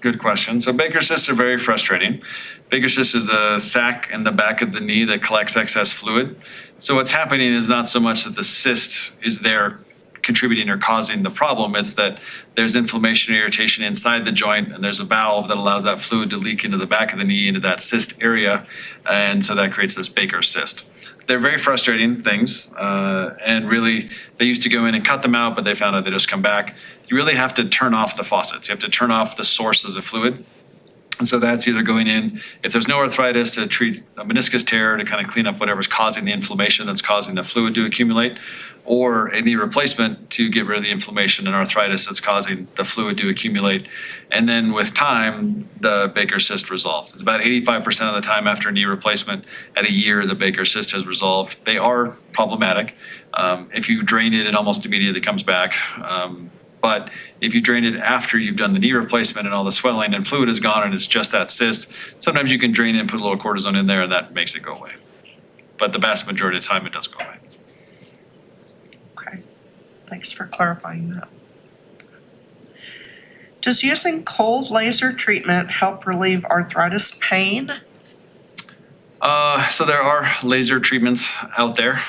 Good question. So Baker's cysts are very frustrating. Baker's cyst is a sac in the back of the knee that collects excess fluid. So what's happening is not so much that the cyst is there contributing or causing the problem, it's that there's inflammation or irritation inside the joint, and there's a valve that allows that fluid to leak into the back of the knee, into that cyst area, and so that creates this Baker's cyst. They're very frustrating things, and really, they used to go in and cut them out, but they found out they just come back. You really have to turn off the faucets. You have to turn off the source of the fluid, And so that's either going in, if there's no arthritis, to treat a meniscus tear to kind of clean up whatever's causing the inflammation that's causing the fluid to accumulate, or a knee replacement to get rid of the inflammation and arthritis that's causing the fluid to accumulate. And then with time, the Baker's cyst resolves. It's about 85% of the time after a knee replacement at a year, the Baker's cyst has resolved. They are problematic. If you drain it, it almost immediately comes back. But if you drain it after you've done the knee replacement and all the swelling and fluid is gone and it's just that cyst, sometimes you can drain it and put a little cortisone in there and that makes it go away. But the vast majority of the time, it does go away. Okay, thanks for clarifying that. Does using cold laser treatment help relieve arthritis pain? So there are laser treatments out there.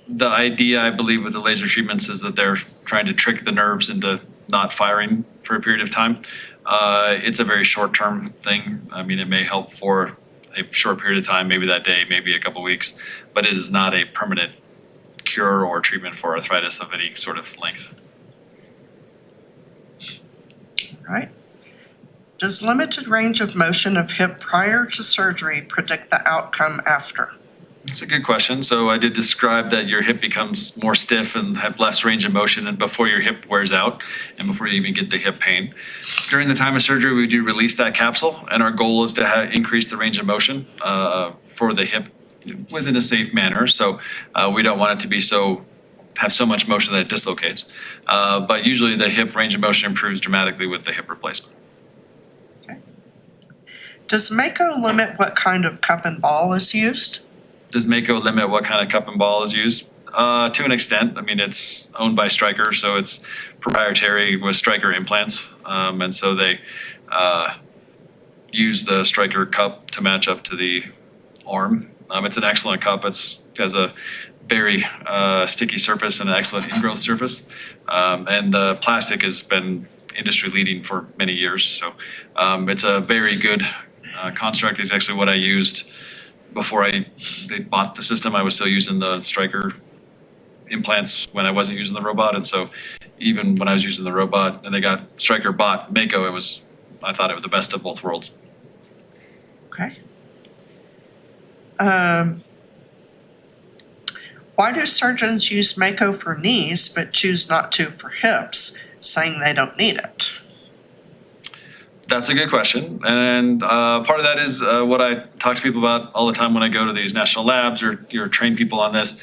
The idea, I believe, with the laser treatments is that they're trying to trick the nerves into not firing for a period of time. It's a very short-term thing. I mean, it may help for a short period of time, maybe that day, maybe a couple weeks, but it is not a permanent cure or treatment for arthritis of any sort of length. All right. Does limited range of motion of hip prior to surgery predict the outcome after? It's a good question. So I did describe that your hip becomes more stiff and have less range of motion and before your hip wears out and before you even get the hip pain. During the time of surgery, we do release that capsule, and our goal is to increase the range of motion for the hip within a safe manner. So we don't want it to have so much motion that it dislocates. But usually the hip range of motion improves dramatically with the hip replacement. Okay. Does Mako limit what kind of cup and ball is used? Does Mako limit what kind of cup and ball is used? To an extent. I mean, it's owned by Stryker, so it's proprietary with Stryker implants. And so they use the Stryker cup to match up to the arm. It's an excellent cup. It has a very sticky surface and an excellent ingrowth surface. And the plastic has been industry leading for many years. So it's a very good construct. It's actually what I used before they bought the system. I was still using the Stryker implants when I wasn't using the robot. And so even when I was using the robot and they got Stryker bought Mako, I thought it was the best of both worlds. Okay. Why do surgeons use Mako for knees but choose not to for hips, saying they don't need it? That's a good question. And part of that is what I talk to people about all the time when I go to these national labs or train people on this.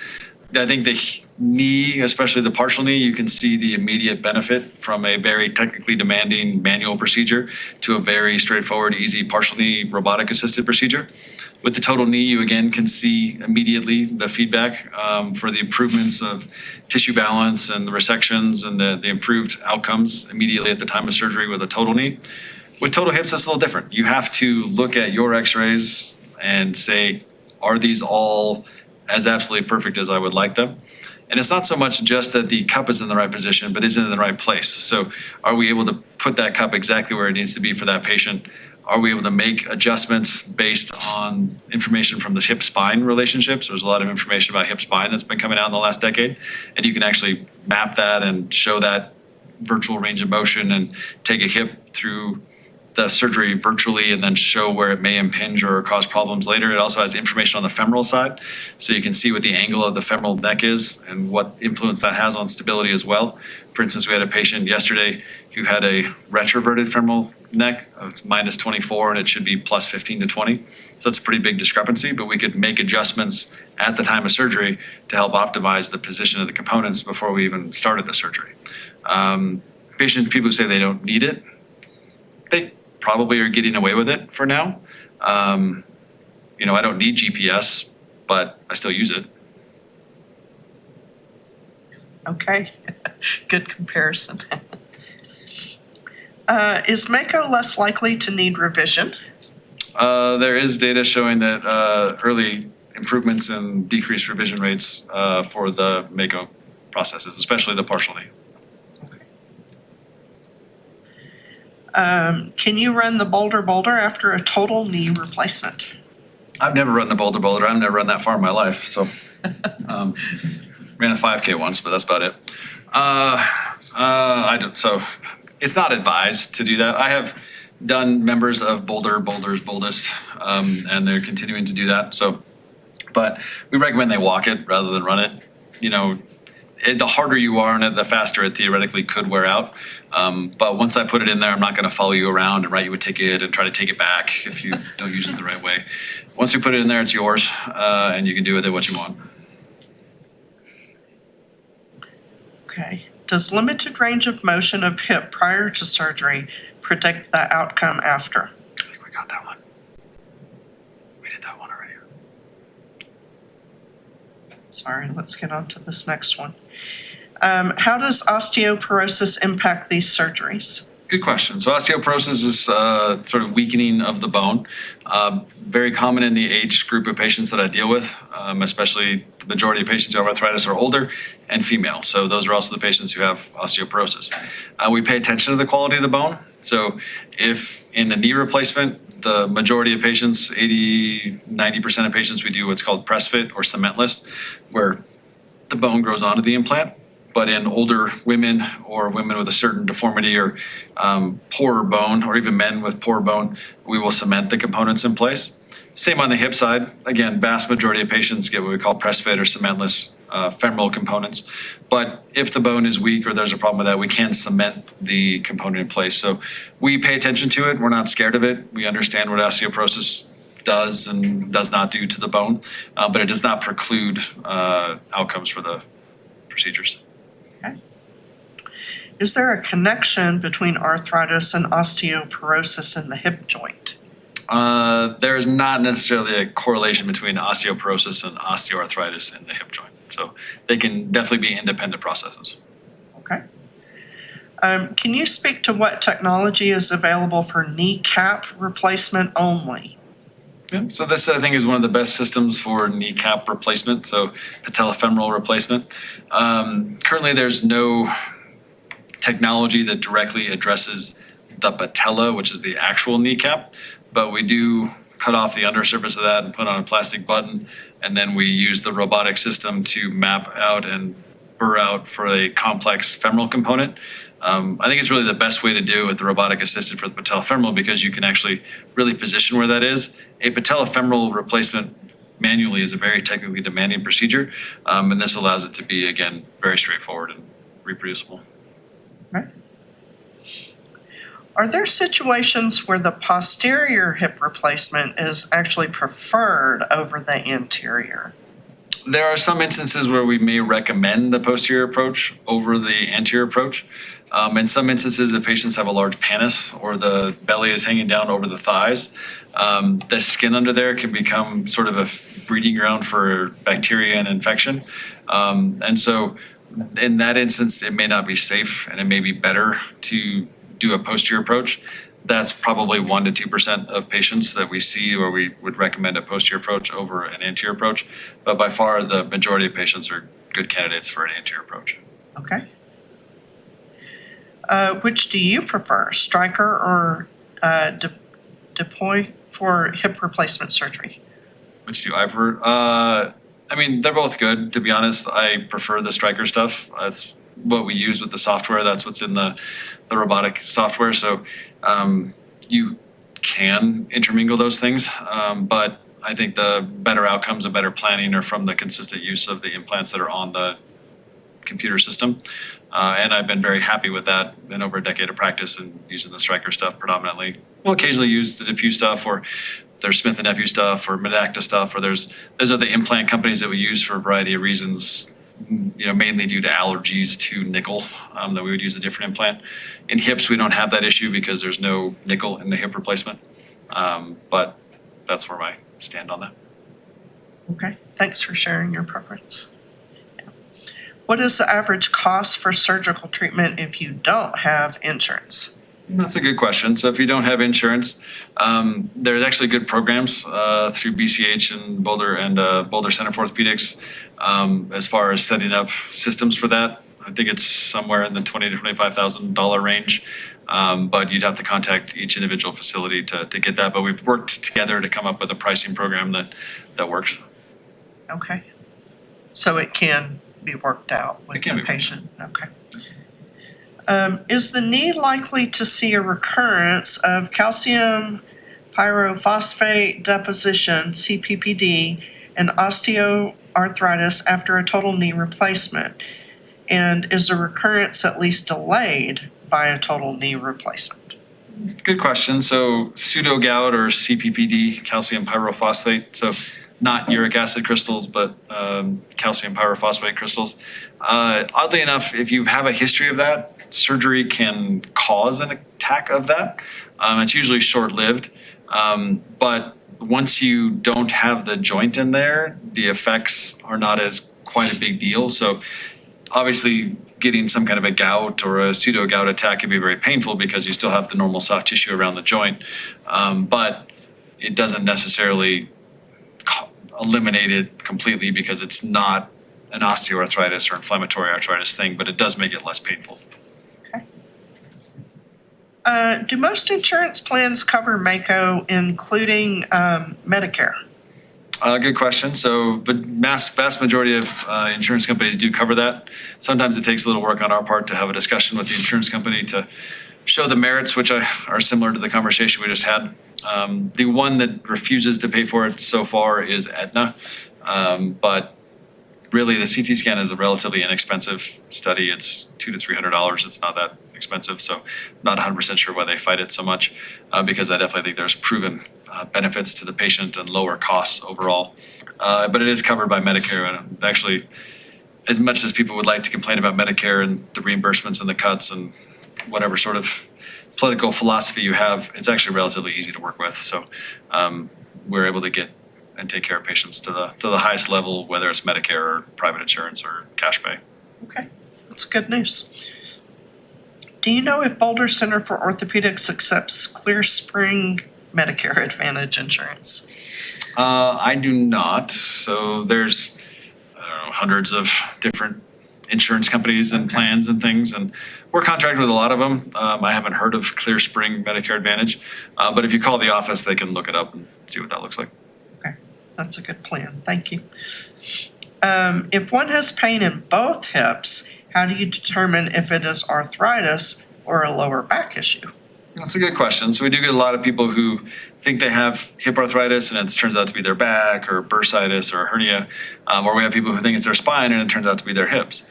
I think the knee, especially the partial knee, you can see the immediate benefit from a very technically demanding manual procedure to a very straightforward, easy partial knee robotic-assisted procedure. With the total knee, you again can see immediately the feedback for the improvements of tissue balance and the resections and the improved outcomes immediately at the time of surgery with a total knee. With total hips, it's a little different. You have to look at your x-rays and say, are these all as absolutely perfect as I would like them? And it's not so much just that the cup is in the right position, but is it in the right place? So are we able to put that cup exactly where it needs to be for that patient? Are we able to make adjustments based on information from the hip-spine relationships? There's a lot of information about hip-spine that's been coming out in the last decade. And you can actually map that and show that virtual range of motion and take a hip through the surgery virtually and then show where it may impinge or cause problems later. It also has information on the femoral side, so you can see what the angle of the femoral neck is and what influence that has on stability as well. For instance, we had a patient yesterday who had a retroverted femoral neck. It's -24 and it should be +15 to 20. So that's a pretty big discrepancy, but we could make adjustments at the time of surgery to help optimize the position of the components before we even started the surgery. People who say they don't need it, they probably are getting away with it for now. I don't need GPS, but I still use it. Okay, good comparison. Is Mako less likely to need revision? There is data showing that early improvements in decreased revision rates for the Mako processes, especially the partial knee. Can you run the Boulder after a total knee replacement? I've never run the Boulder. I've never run that far in my life. So ran a 5K once, but that's about it. I don't. So it's not advised to do that. I have done members of Boulder, Boulder's boldest, and they're continuing to do that. So, but we recommend they walk it rather than run it. You know, the harder you are on it, the faster it theoretically could wear out. But once I put it in there, I'm not going to follow you around and write you a ticket and try to take it back if you don't use it the right way. Once we put it in there, it's yours, and you can do with it what you want. Okay. Does limited range of motion of hip prior to surgery predict the outcome after? I think we got that one. We did that one already. Sorry, let's get on to this next one. How does osteoporosis impact these surgeries? Good question. So osteoporosis is sort of weakening of the bone. Very common in the age group of patients that I deal with, especially the majority of patients who have arthritis are older and female. So those are also the patients who have osteoporosis. We pay attention to the quality of the bone. So if in a knee replacement, the majority of patients, 80, 90% of patients, we do what's called press fit or cementless, where the bone grows onto the implant. But in older women or women with a certain deformity or poorer bone, or even men with poor bone, we will cement the components in place. Same on the hip side. Again, vast majority of patients get what we call press fit or cementless femoral components. But if the bone is weak or there's a problem with that, we can cement the component in place. So we pay attention to it. We're not scared of it. We understand what osteoporosis does and does not do to the bone, but it does not preclude outcomes for the procedures. Okay. Is there a connection between arthritis and osteoporosis in the hip joint? There is not necessarily a correlation between osteoporosis and osteoarthritis in the hip joint. So they can definitely be independent processes. Okay. Can you speak to what technology is available for kneecap replacement only? Yeah, so this, I think, is one of the best systems for kneecap replacement, so patellofemoral replacement. Currently, there's no technology that directly addresses the patella, which is the actual kneecap, but we do cut off the undersurface of that and put on a plastic button, and then we use the robotic system to map out and burr out for a complex femoral component. I think it's really the best way to do it with the robotic-assisted for the patellofemoral because you can actually really position where that is. A patellofemoral replacement manually is a very technically demanding procedure, and this allows it to be, again, very straightforward and reproducible. Okay. Are there situations where the posterior hip replacement is actually preferred over the anterior? There are some instances where we may recommend the posterior approach over the anterior approach. In some instances, if patients have a large pannus or the belly is hanging down over the thighs, the skin under there can become sort of a breeding ground for bacteria and infection. And so in that instance, it may not be safe and it may be better to do a posterior approach. That's probably 1% to 2% of patients that we see where we would recommend a posterior approach over an anterior approach. But by far, the majority of patients are good candidates for an anterior approach. Okay. Which do you prefer, Stryker or Deploy for hip replacement surgery? Which do I prefer? I mean, they're both good. To be honest, I prefer the Stryker stuff. That's what we use with the software. That's what's in the robotic software. So you can intermingle those things, but I think the better outcomes and better planning are from the consistent use of the implants that are on the computer system. And I've been very happy with that in over a decade of practice and using the Stryker stuff predominantly. We'll occasionally use the DePuy stuff or there's Smith & Nephew stuff or Medacta stuff, or there's other implant companies that we use for a variety of reasons, you know, mainly due to allergies to nickel, that we would use a different implant. In hips, we don't have that issue because there's no nickel in the hip replacement. But that's where I stand on that. Okay, thanks for sharing your preference. What is the average cost for surgical treatment if you don't have insurance? That's a good question. So if you don't have insurance, there's actually good programs through BCH and Boulder Center for Orthopedics as far as setting up systems for that. I think it's somewhere in the $20,000 to $25,000 range, but you'd have to contact each individual facility to get that. But we've worked together to come up with a pricing program that works. Okay, so it can be worked out with the patient. Okay. Is the knee likely to see a recurrence of calcium pyrophosphate deposition, CPPD, and osteoarthritis after a total knee replacement? And is the recurrence at least delayed by a total knee replacement? Good question. So pseudo-gout or CPPD, calcium pyrophosphate, so not uric acid crystals, but calcium pyrophosphate crystals. Oddly enough, if you have a history of that, surgery can cause an attack of that. It's usually short-lived, but once you don't have the joint in there, the effects are not as quite a big deal. So obviously, getting some kind of a gout or a pseudo-gout attack can be very painful because you still have the normal soft tissue around the joint, but it doesn't necessarily eliminate it completely because it's not an osteoarthritis or inflammatory arthritis thing, but it does make it less painful. Okay. Do most insurance plans cover Mako, including Medicare? Good question. So the vast majority of insurance companies do cover that. Sometimes it takes a little work on our part to have a discussion with the insurance company to show the merits, which are similar to the conversation we just had. The one that refuses to pay for it so far is Aetna, but really the CT scan is a relatively inexpensive study. It's $200 to $300. It's not that expensive, so not 100% sure why they fight it so much, because I definitely think there's proven benefits to the patient and lower costs overall. But it is covered by Medicare, and actually, as much as people would like to complain about Medicare and the reimbursements and the cuts and whatever sort of political philosophy you have, it's actually relatively easy to work with. So we're able to get and take care of patients to the highest level, whether it's Medicare or private insurance or cash pay. Okay, that's good news. Do you know if Boulder Center for Orthopedics accepts ClearSpring Medicare Advantage insurance? I do not. So there's hundreds of different insurance companies and plans and things, and we're contracted with a lot of them. I haven't heard of ClearSpring Medicare Advantage, but if you call the office, they can look it up and see what that looks like. Okay, that's a good plan. Thank you. If one has pain in both hips, how do you determine if it is arthritis or a lower back issue? That's a good question. So we do get a lot of people who think they have hip arthritis and it turns out to be their back or bursitis or a hernia, or we have people who think it's their spine and it turns out to be their hips.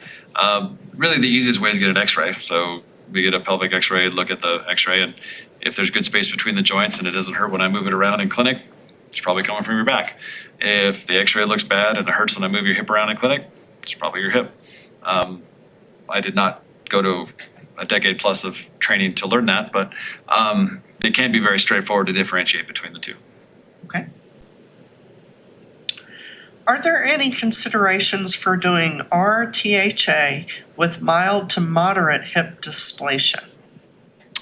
Really the easiest way is to get an x-ray. So we get a pelvic x-ray, look at the x-ray, and if there's good space between the joints and it doesn't hurt when I move it around in clinic, it's probably coming from your back. If the x-ray looks bad and it hurts when I move your hip around in clinic, it's probably your hip. I did not go to a decade plus of training to learn that, but it can be very straightforward to differentiate between the two. Okay. Are there any considerations for doing RTHA with mild to moderate hip dysplasia?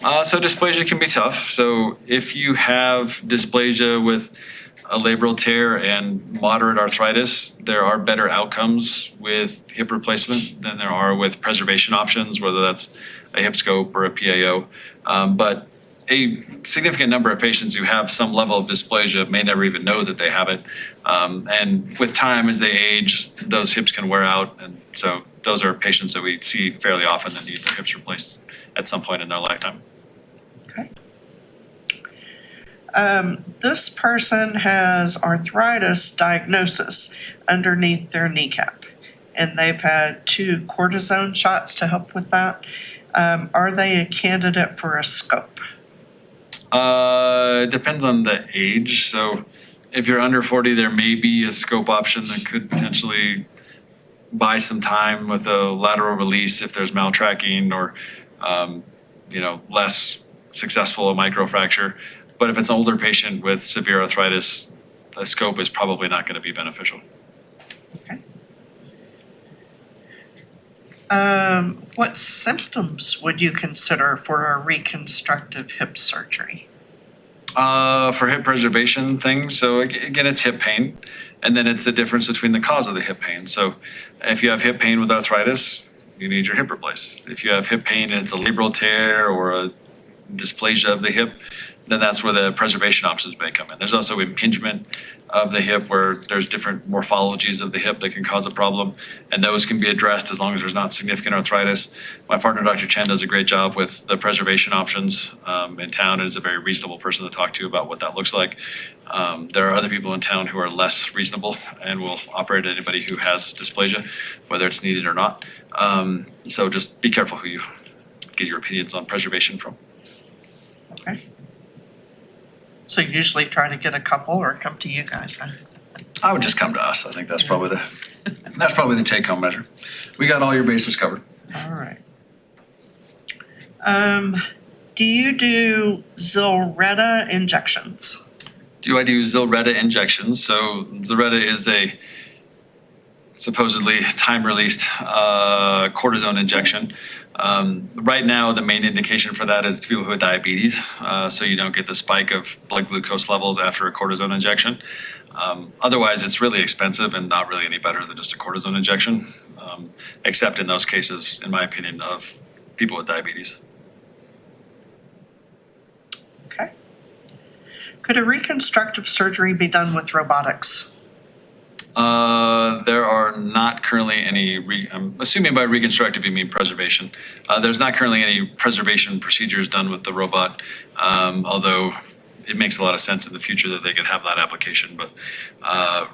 So dysplasia can be tough. So if you have dysplasia with a labral tear and moderate arthritis, there are better outcomes with hip replacement than there are with preservation options, whether that's a hip scope or a PAO. But a significant number of patients who have some level of dysplasia may never even know that they have it. And with time, as they age, those hips can wear out. And so those are patients that we see fairly often that need their hips replaced at some point in their lifetime. Okay. This person has arthritis diagnosis underneath their kneecap, and they've had 2 cortisone shots to help with that. Are they a candidate for a scope? It depends on the age. So if you're under 40, there may be a scope option that could potentially buy some time with a lateral release if there's maltracking or, less successful a microfracture. But if it's an older patient with severe arthritis, a scope is probably not going to be beneficial. Okay. What symptoms would you consider for a reconstructive hip surgery? For hip preservation things, so again, it's hip pain, and then it's the difference between the cause of the hip pain. So if you have hip pain with arthritis, you need your hip replaced. If you have hip pain and it's a labral tear or a dysplasia of the hip, then that's where the preservation options may come in. There's also impingement of the hip where there's different morphologies of the hip that can cause a problem, and those can be addressed as long as there's not significant arthritis. My partner, Dr. Chen, does a great job with the preservation options in town and is a very reasonable person to talk to about what that looks like. There are other people in town who are less reasonable and will operate on anybody who has dysplasia, whether it's needed or not. So just be careful who you get your opinions on preservation from. Okay. So you usually try to get a couple or come to you guys, huh? I would just come to us. I think that's probably the take-home measure. We got all your bases covered. All right. Do you do Zilretta injections? Do I do Zilretta injections? So Zilretta is a supposedly time-released cortisone injection. Right now, the main indication for that is people who have diabetes, so you don't get the spike of blood glucose levels after a cortisone injection. Otherwise, it's really expensive and not really any better than just a cortisone injection, except in those cases, in my opinion, of people with diabetes. Okay. Could a reconstructive surgery be done with robotics? There are not currently any, I'm assuming by reconstructive you mean preservation. There's not currently any preservation procedures done with the robot, although it makes a lot of sense in the future that they could have that application. But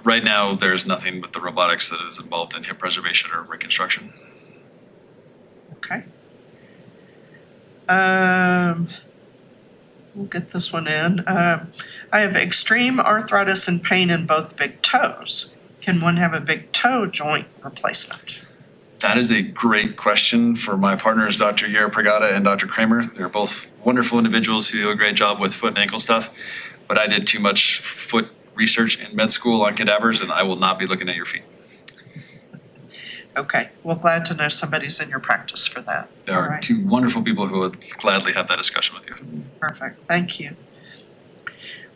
right now, there's nothing with the robotics that is involved in hip preservation or reconstruction. Okay. We'll get this one in. I have extreme arthritis and pain in both big toes. Can one have a big toe joint replacement? That is a great question for my partners, Dr. Yera-Pragada and Dr. Kramer. They're both wonderful individuals who do a great job with foot and ankle stuff, but I did too much foot research in med school on cadavers, and I will not be looking at your feet. Okay, well, glad to know somebody's in your practice for that. There are two wonderful people who would gladly have that discussion with you. Perfect, thank you.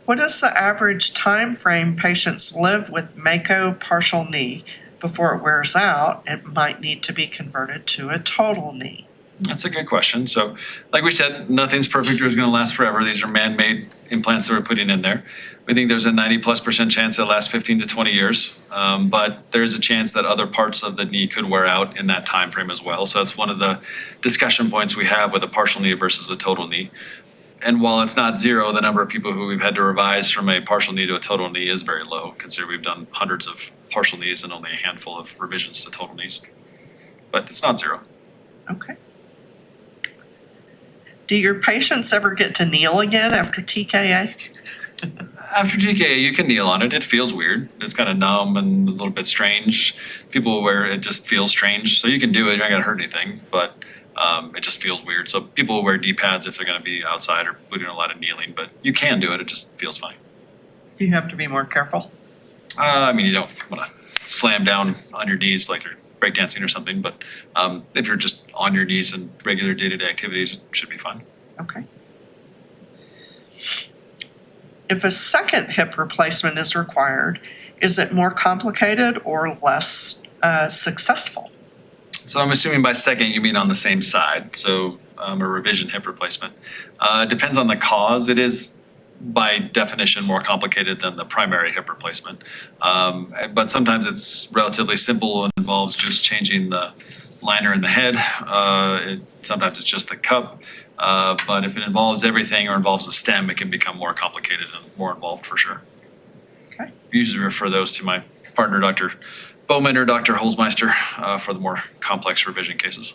What is the average time frame patients live with Mako partial knee before it wears out and might need to be converted to a total knee? That's a good question. So, like we said, nothing's perfect or is going to last forever. These are man-made implants that we're putting in there. We think there's a 90+% chance it'll last 15 to 20 years, but there's a chance that other parts of the knee could wear out in that time frame as well. So that's one of the discussion points we have with a partial knee versus a total knee. And while it's not zero, the number of people who we've had to revise from a partial knee to a total knee is very low, considering we've done hundreds of partial knees and only a handful of revisions to total knees. But it's not zero. Okay. Do your patients ever get to kneel again after TKA? After TKA, you can kneel on it. It feels weird. It's kind of numb and a little bit strange. People where it just feels strange. So you can do it. You're not going to hurt anything, but it just feels weird. So people will wear D-pads if they're going to be outside or doing a lot of kneeling, but you can do it. It just feels fine. Do you have to be more careful? I mean, you don't want to slam down on your knees like you're breakdancing or something, but if you're just on your knees in regular day-to-day activities, it should be fine. Okay. If a second hip replacement is required, is it more complicated or less successful? So I'm assuming by second you mean on the same side, so a revision hip replacement. Depends on the cause. It is by definition more complicated than the primary hip replacement. But sometimes it's relatively simple and involves just changing the liner in the head. Sometimes it's just the cup. But if it involves everything or involves the stem, it can become more complicated and more involved for sure. Okay. I usually refer those to my partner, Dr. Bowman or Dr. Holzmeister, for the more complex revision cases.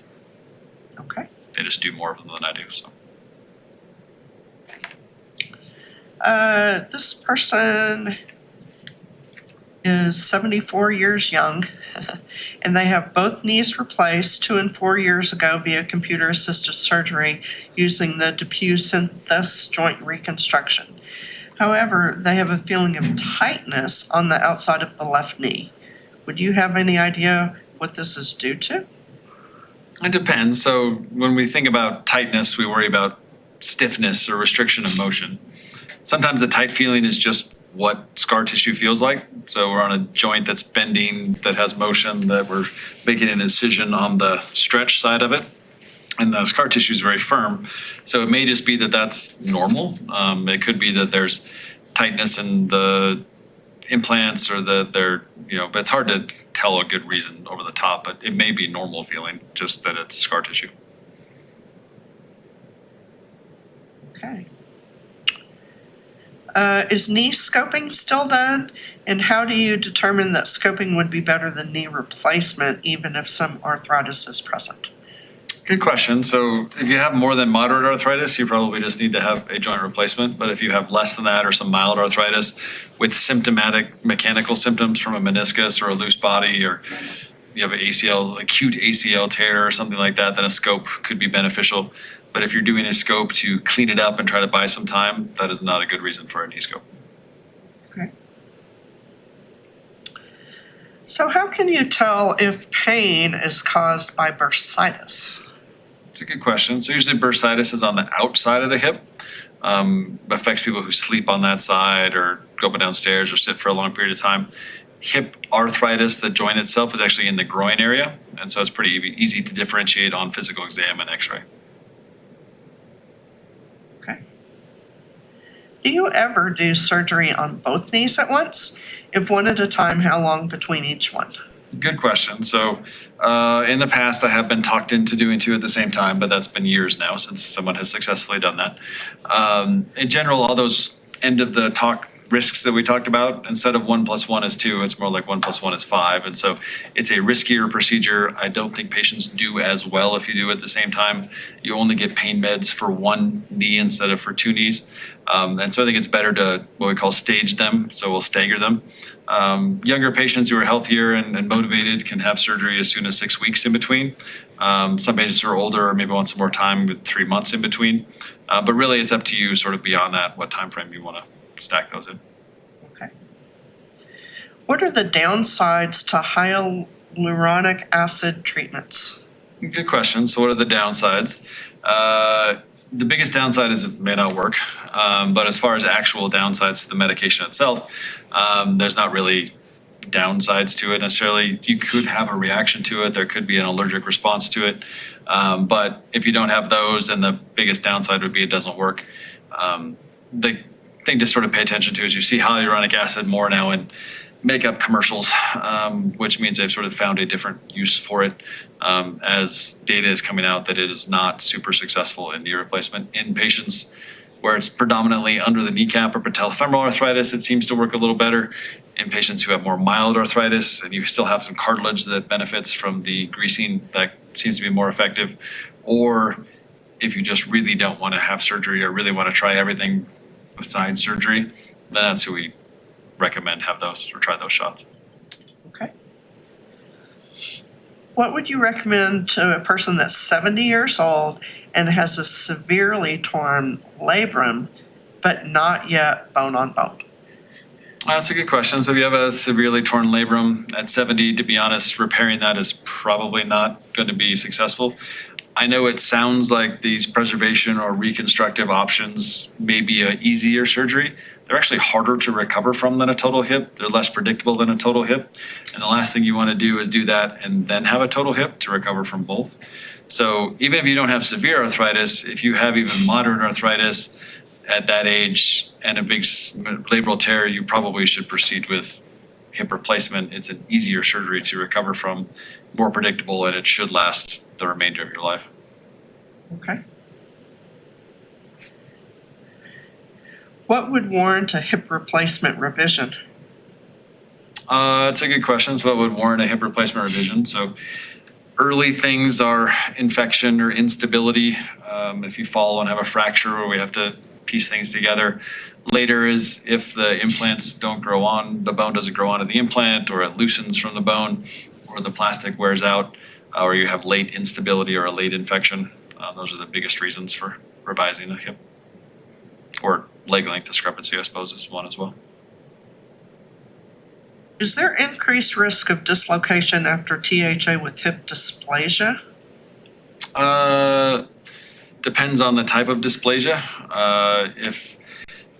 Okay. They just do more of them than I do. So. This person is 74 years young, and they have both knees replaced 2 and 4 years ago via computer-assisted surgery using the DePuy Synthes joint reconstruction. However, they have a feeling of tightness on the outside of the left knee. Would you have any idea what this is due to? It depends. So when we think about tightness, we worry about stiffness or restriction of motion. Sometimes the tight feeling is just what scar tissue feels like. So we're on a joint that's bending, that has motion, that we're making an incision on the stretch side of it. and the scar tissue is very firm. So it may just be that that's normal. It could be that there's tightness in the implants or that they're, but it's hard to tell a good reason over the top, but it may be normal feeling, just that it's scar tissue. Okay. Is knee scoping still done? And how do you determine that scoping would be better than knee replacement, even if some arthritis is present? Good question. So if you have more than moderate arthritis, you probably just need to have a joint replacement. But if you have less than that or some mild arthritis with symptomatic mechanical symptoms from a meniscus or a loose body, or you have an acute ACL tear or something like that, then a scope could be beneficial. But if you're doing a scope to clean it up and try to buy some time, that is not a good reason for a knee scope. Okay. So how can you tell if pain is caused by bursitis? It's a good question. So usually bursitis is on the outside of the hip. Affects people who sleep on that side or go up and down stairs or sit for a long period of time. Hip arthritis, the joint itself, is actually in the groin area. And so it's pretty easy to differentiate on physical exam and x-ray. Okay. Do you ever do surgery on both knees at once? If one at a time, how long between each one? Good question. So in the past, I have been talked into doing two at the same time, but that's been years now since someone has successfully done that. In general, all those end of the talk risks that we talked about, instead of 1 + 1 is 2, it's more like 1 + 1 is 5. And so it's a riskier procedure. I don't think patients do as well if you do it at the same time. You only get pain meds for one knee instead of for two knees. And so I think it's better to what we call stage them. So we'll stagger them. Younger patients who are healthier and motivated can have surgery as soon as 6 weeks in between. Some patients who are older maybe want some more time with 3 months in between. But really it's up to you sort of beyond that, what time frame you want to stack those in. Okay. What are the downsides to hyaluronic acid treatments? Good question. So what are the downsides? The biggest downside is it may not work. But as far as actual downsides to the medication itself, there's not really downsides to it necessarily. You could have a reaction to it. There could be an allergic response to it. But if you don't have those, then the biggest downside would be it doesn't work. The thing to sort of pay attention to is you see hyaluronic acid more now in makeup commercials, which means they've sort of found a different use for it, as data is coming out that it is not super successful in knee replacement in patients where it's predominantly under the kneecap or patellofemoral arthritis. It seems to work a little better in patients who have more mild arthritis and you still have some cartilage that benefits from the greasing. That seems to be more effective. Or if you just really don't want to have surgery or really want to try everything besides surgery, then that's who we recommend have those or try those shots. Okay. What would you recommend to a person that's 70 years old and has a severely torn labrum, but not yet bone on bone? That's a good question. So if you have a severely torn labrum at 70, to be honest, repairing that is probably not going to be successful. I know it sounds like these preservation or reconstructive options may be an easier surgery. They're actually harder to recover from than a total hip. They're less predictable than a total hip. And the last thing you want to do is do that and then have a total hip to recover from both. So even if you don't have severe arthritis, if you have even moderate arthritis at that age and a big labral tear, you probably should proceed with hip replacement. It's an easier surgery to recover from, more predictable, and it should last the remainder of your life. Okay. What would warrant a hip replacement revision? That's a good question. So what would warrant a hip replacement revision? So early things are infection or instability. If you fall and have a fracture or we have to piece things together. Later is if the implants don't grow on, the bone doesn't grow onto the implant, or it loosens from the bone, or the plastic wears out, or you have late instability or a late infection. Those are the biggest reasons for revising a hip. Or leg length discrepancy, I suppose, is one as well. Is there increased risk of dislocation after THA with hip dysplasia? Depends on the type of dysplasia. If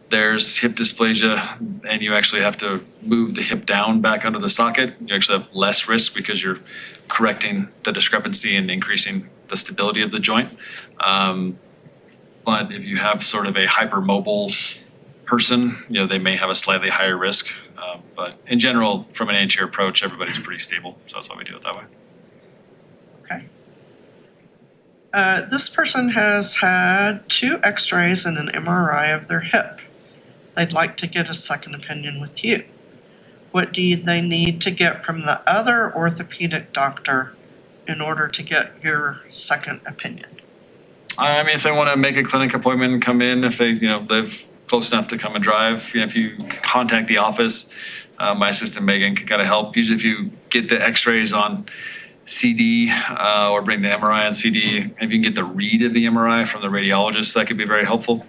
there's hip dysplasia and you actually have to move the hip down back under the socket, you actually have less risk because you're correcting the discrepancy and increasing the stability of the joint. But if you have sort of a hypermobile person, they may have a slightly higher risk. But in general, from an anterior approach, everybody's pretty stable. So that's why we do it that way. Okay. This person has had 2 x-rays and an MRI of their hip. They'd like to get a second opinion with you. What do they need to get from the other orthopedic doctor in order to get your second opinion? I mean, if they want to make a clinic appointment and come in, if they live close enough to come and drive, if you contact the office, my assistant Megan can kind of help. Usually if you get the x-rays on CD or bring the MRI on CD, if you can get the read of the MRI from the radiologist, that could be very helpful.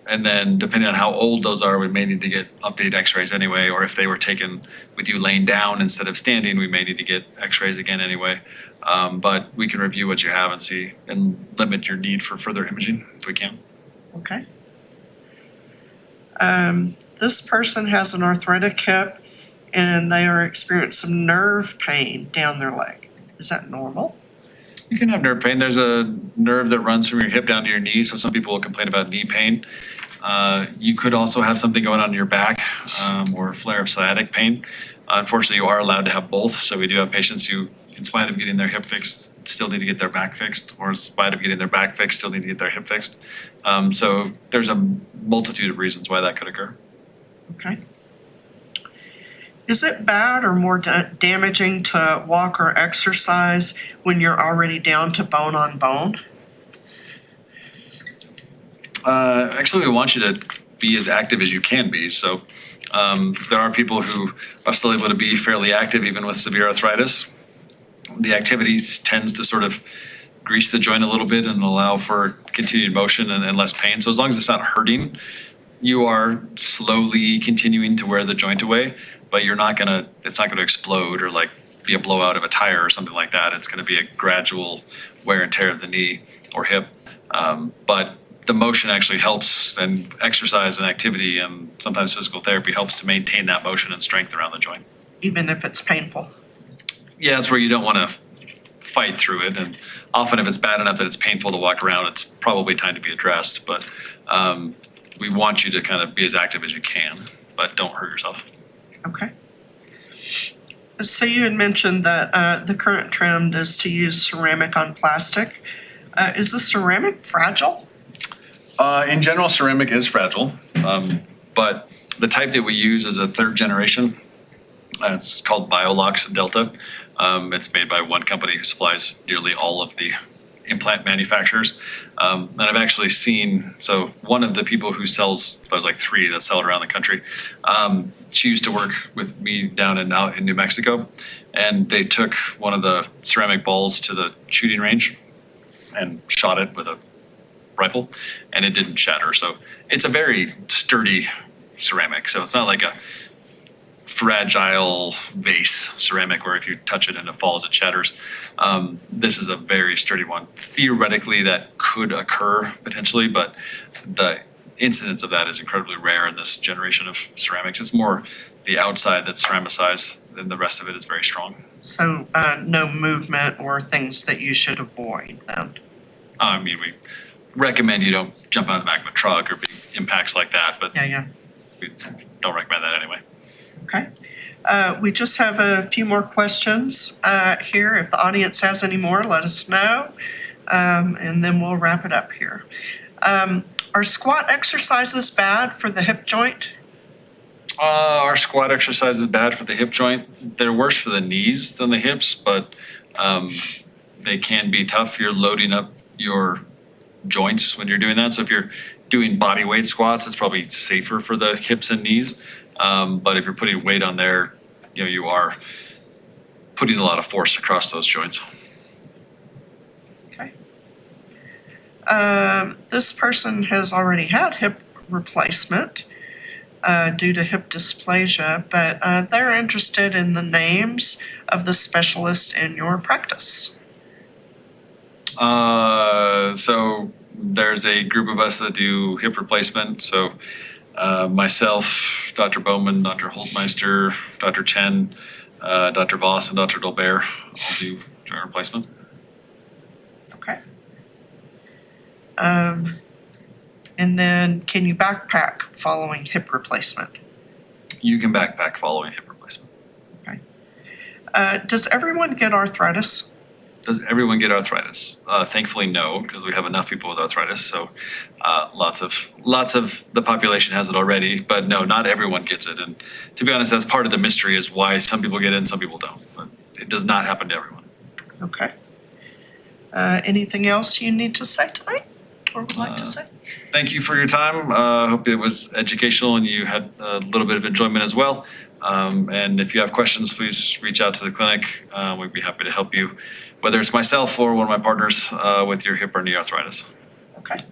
And then depending on how old those are, we may need to get updated x-rays anyway, or if they were taken with you laying down instead of standing, we may need to get x-rays again anyway. But we can review what you have and see and limit your need for further imaging if we can. Okay. This person has an arthritic hip and they are experiencing some nerve pain down their leg. Is that normal? You can have nerve pain. There's a nerve that runs from your hip down to your knee, so some people will complain about knee pain. You could also have something going on in your back or a flare of sciatic pain. Unfortunately, you are allowed to have both, so we do have patients who, in spite of getting their hip fixed, still need to get their back fixed, or in spite of getting their back fixed, still need to get their hip fixed. So there's a multitude of reasons why that could occur. Okay. Is it bad or more damaging to walk or exercise when you're already down to bone on bone? Actually, we want you to be as active as you can be. So there are people who are still able to be fairly active even with severe arthritis. The activity tends to sort of grease the joint a little bit and allow for continued motion and less pain. So as long as it's not hurting, you are slowly continuing to wear the joint away, but it's not gonna explode or like be a blowout of a tire or something like that. It's gonna be a gradual wear and tear of the knee or hip. But the motion actually helps, and exercise and activity and sometimes physical therapy helps to maintain that motion and strength around the joint. Even if it's painful? Yeah, that's where you don't wanna fight through it. And often if it's bad enough that it's painful to walk around, it's probably time to be addressed. But we want you to kind of be as active as you can, but don't hurt yourself. Okay. So you had mentioned that the current trend is to use ceramic on plastic. Is the ceramic fragile? In general, ceramic is fragile, but the type that we use is a 3rd generation. It's called Biolox Delta. It's made by one company who supplies nearly all of the implant manufacturers. And I've actually seen, so one of the people who sells, there's like 3 that sell it around the country. She used to work with me down in New Mexico, and they took one of the ceramic balls to the shooting range and shot it with a rifle, and it didn't shatter. So it's a very sturdy ceramic. So it's not like a fragile vase ceramic where if you touch it and it falls, it shatters. This is a very sturdy one. Theoretically, that could occur potentially, but the incidence of that is incredibly rare in this generation of ceramics. It's more the outside that's ceramicized, and the rest of it is very strong. So no movement or things that you should avoid then? I mean, we recommend you don't jump out of the back of a truck or big impacts like that, but Yeah. we don't recommend that anyway. Okay. We just have a few more questions here. If the audience has any more, let us know, and then we'll wrap it up here. Are squat exercises bad for the hip joint? Our squat exercise is bad for the hip joint. They're worse for the knees than the hips, but they can be tough. You're loading up your joints when you're doing that. So if you're doing body weight squats, it's probably safer for the hips and knees. But if you're putting weight on there, you are putting a lot of force across those joints. Okay. This person has already had hip replacement due to hip dysplasia, but they're interested in the names of the specialist in your practice. So there's a group of us that do hip replacement. So myself, Dr. Bowman, Dr. Holzmeister, Dr. Chen, Dr. Voss, and Dr. Dolbear all do joint replacement. And then can you backpack following hip replacement? You can backpack following hip replacement. Does everyone get arthritis? Does everyone get arthritis? Thankfully, no, because we have enough people with arthritis. So lots of the population has it already, but no, not everyone gets it. And to be honest, that's part of the mystery is why some people get it and some people don't. But it does not happen to everyone. Okay. Anything else you need to say tonight or would like to say? Thank you for your time. Hope it was educational and you had a little bit of enjoyment as well. And if you have questions, please reach out to the clinic. We'd be happy to help you, whether it's myself or one of my partners with your hip or knee arthritis. Okay.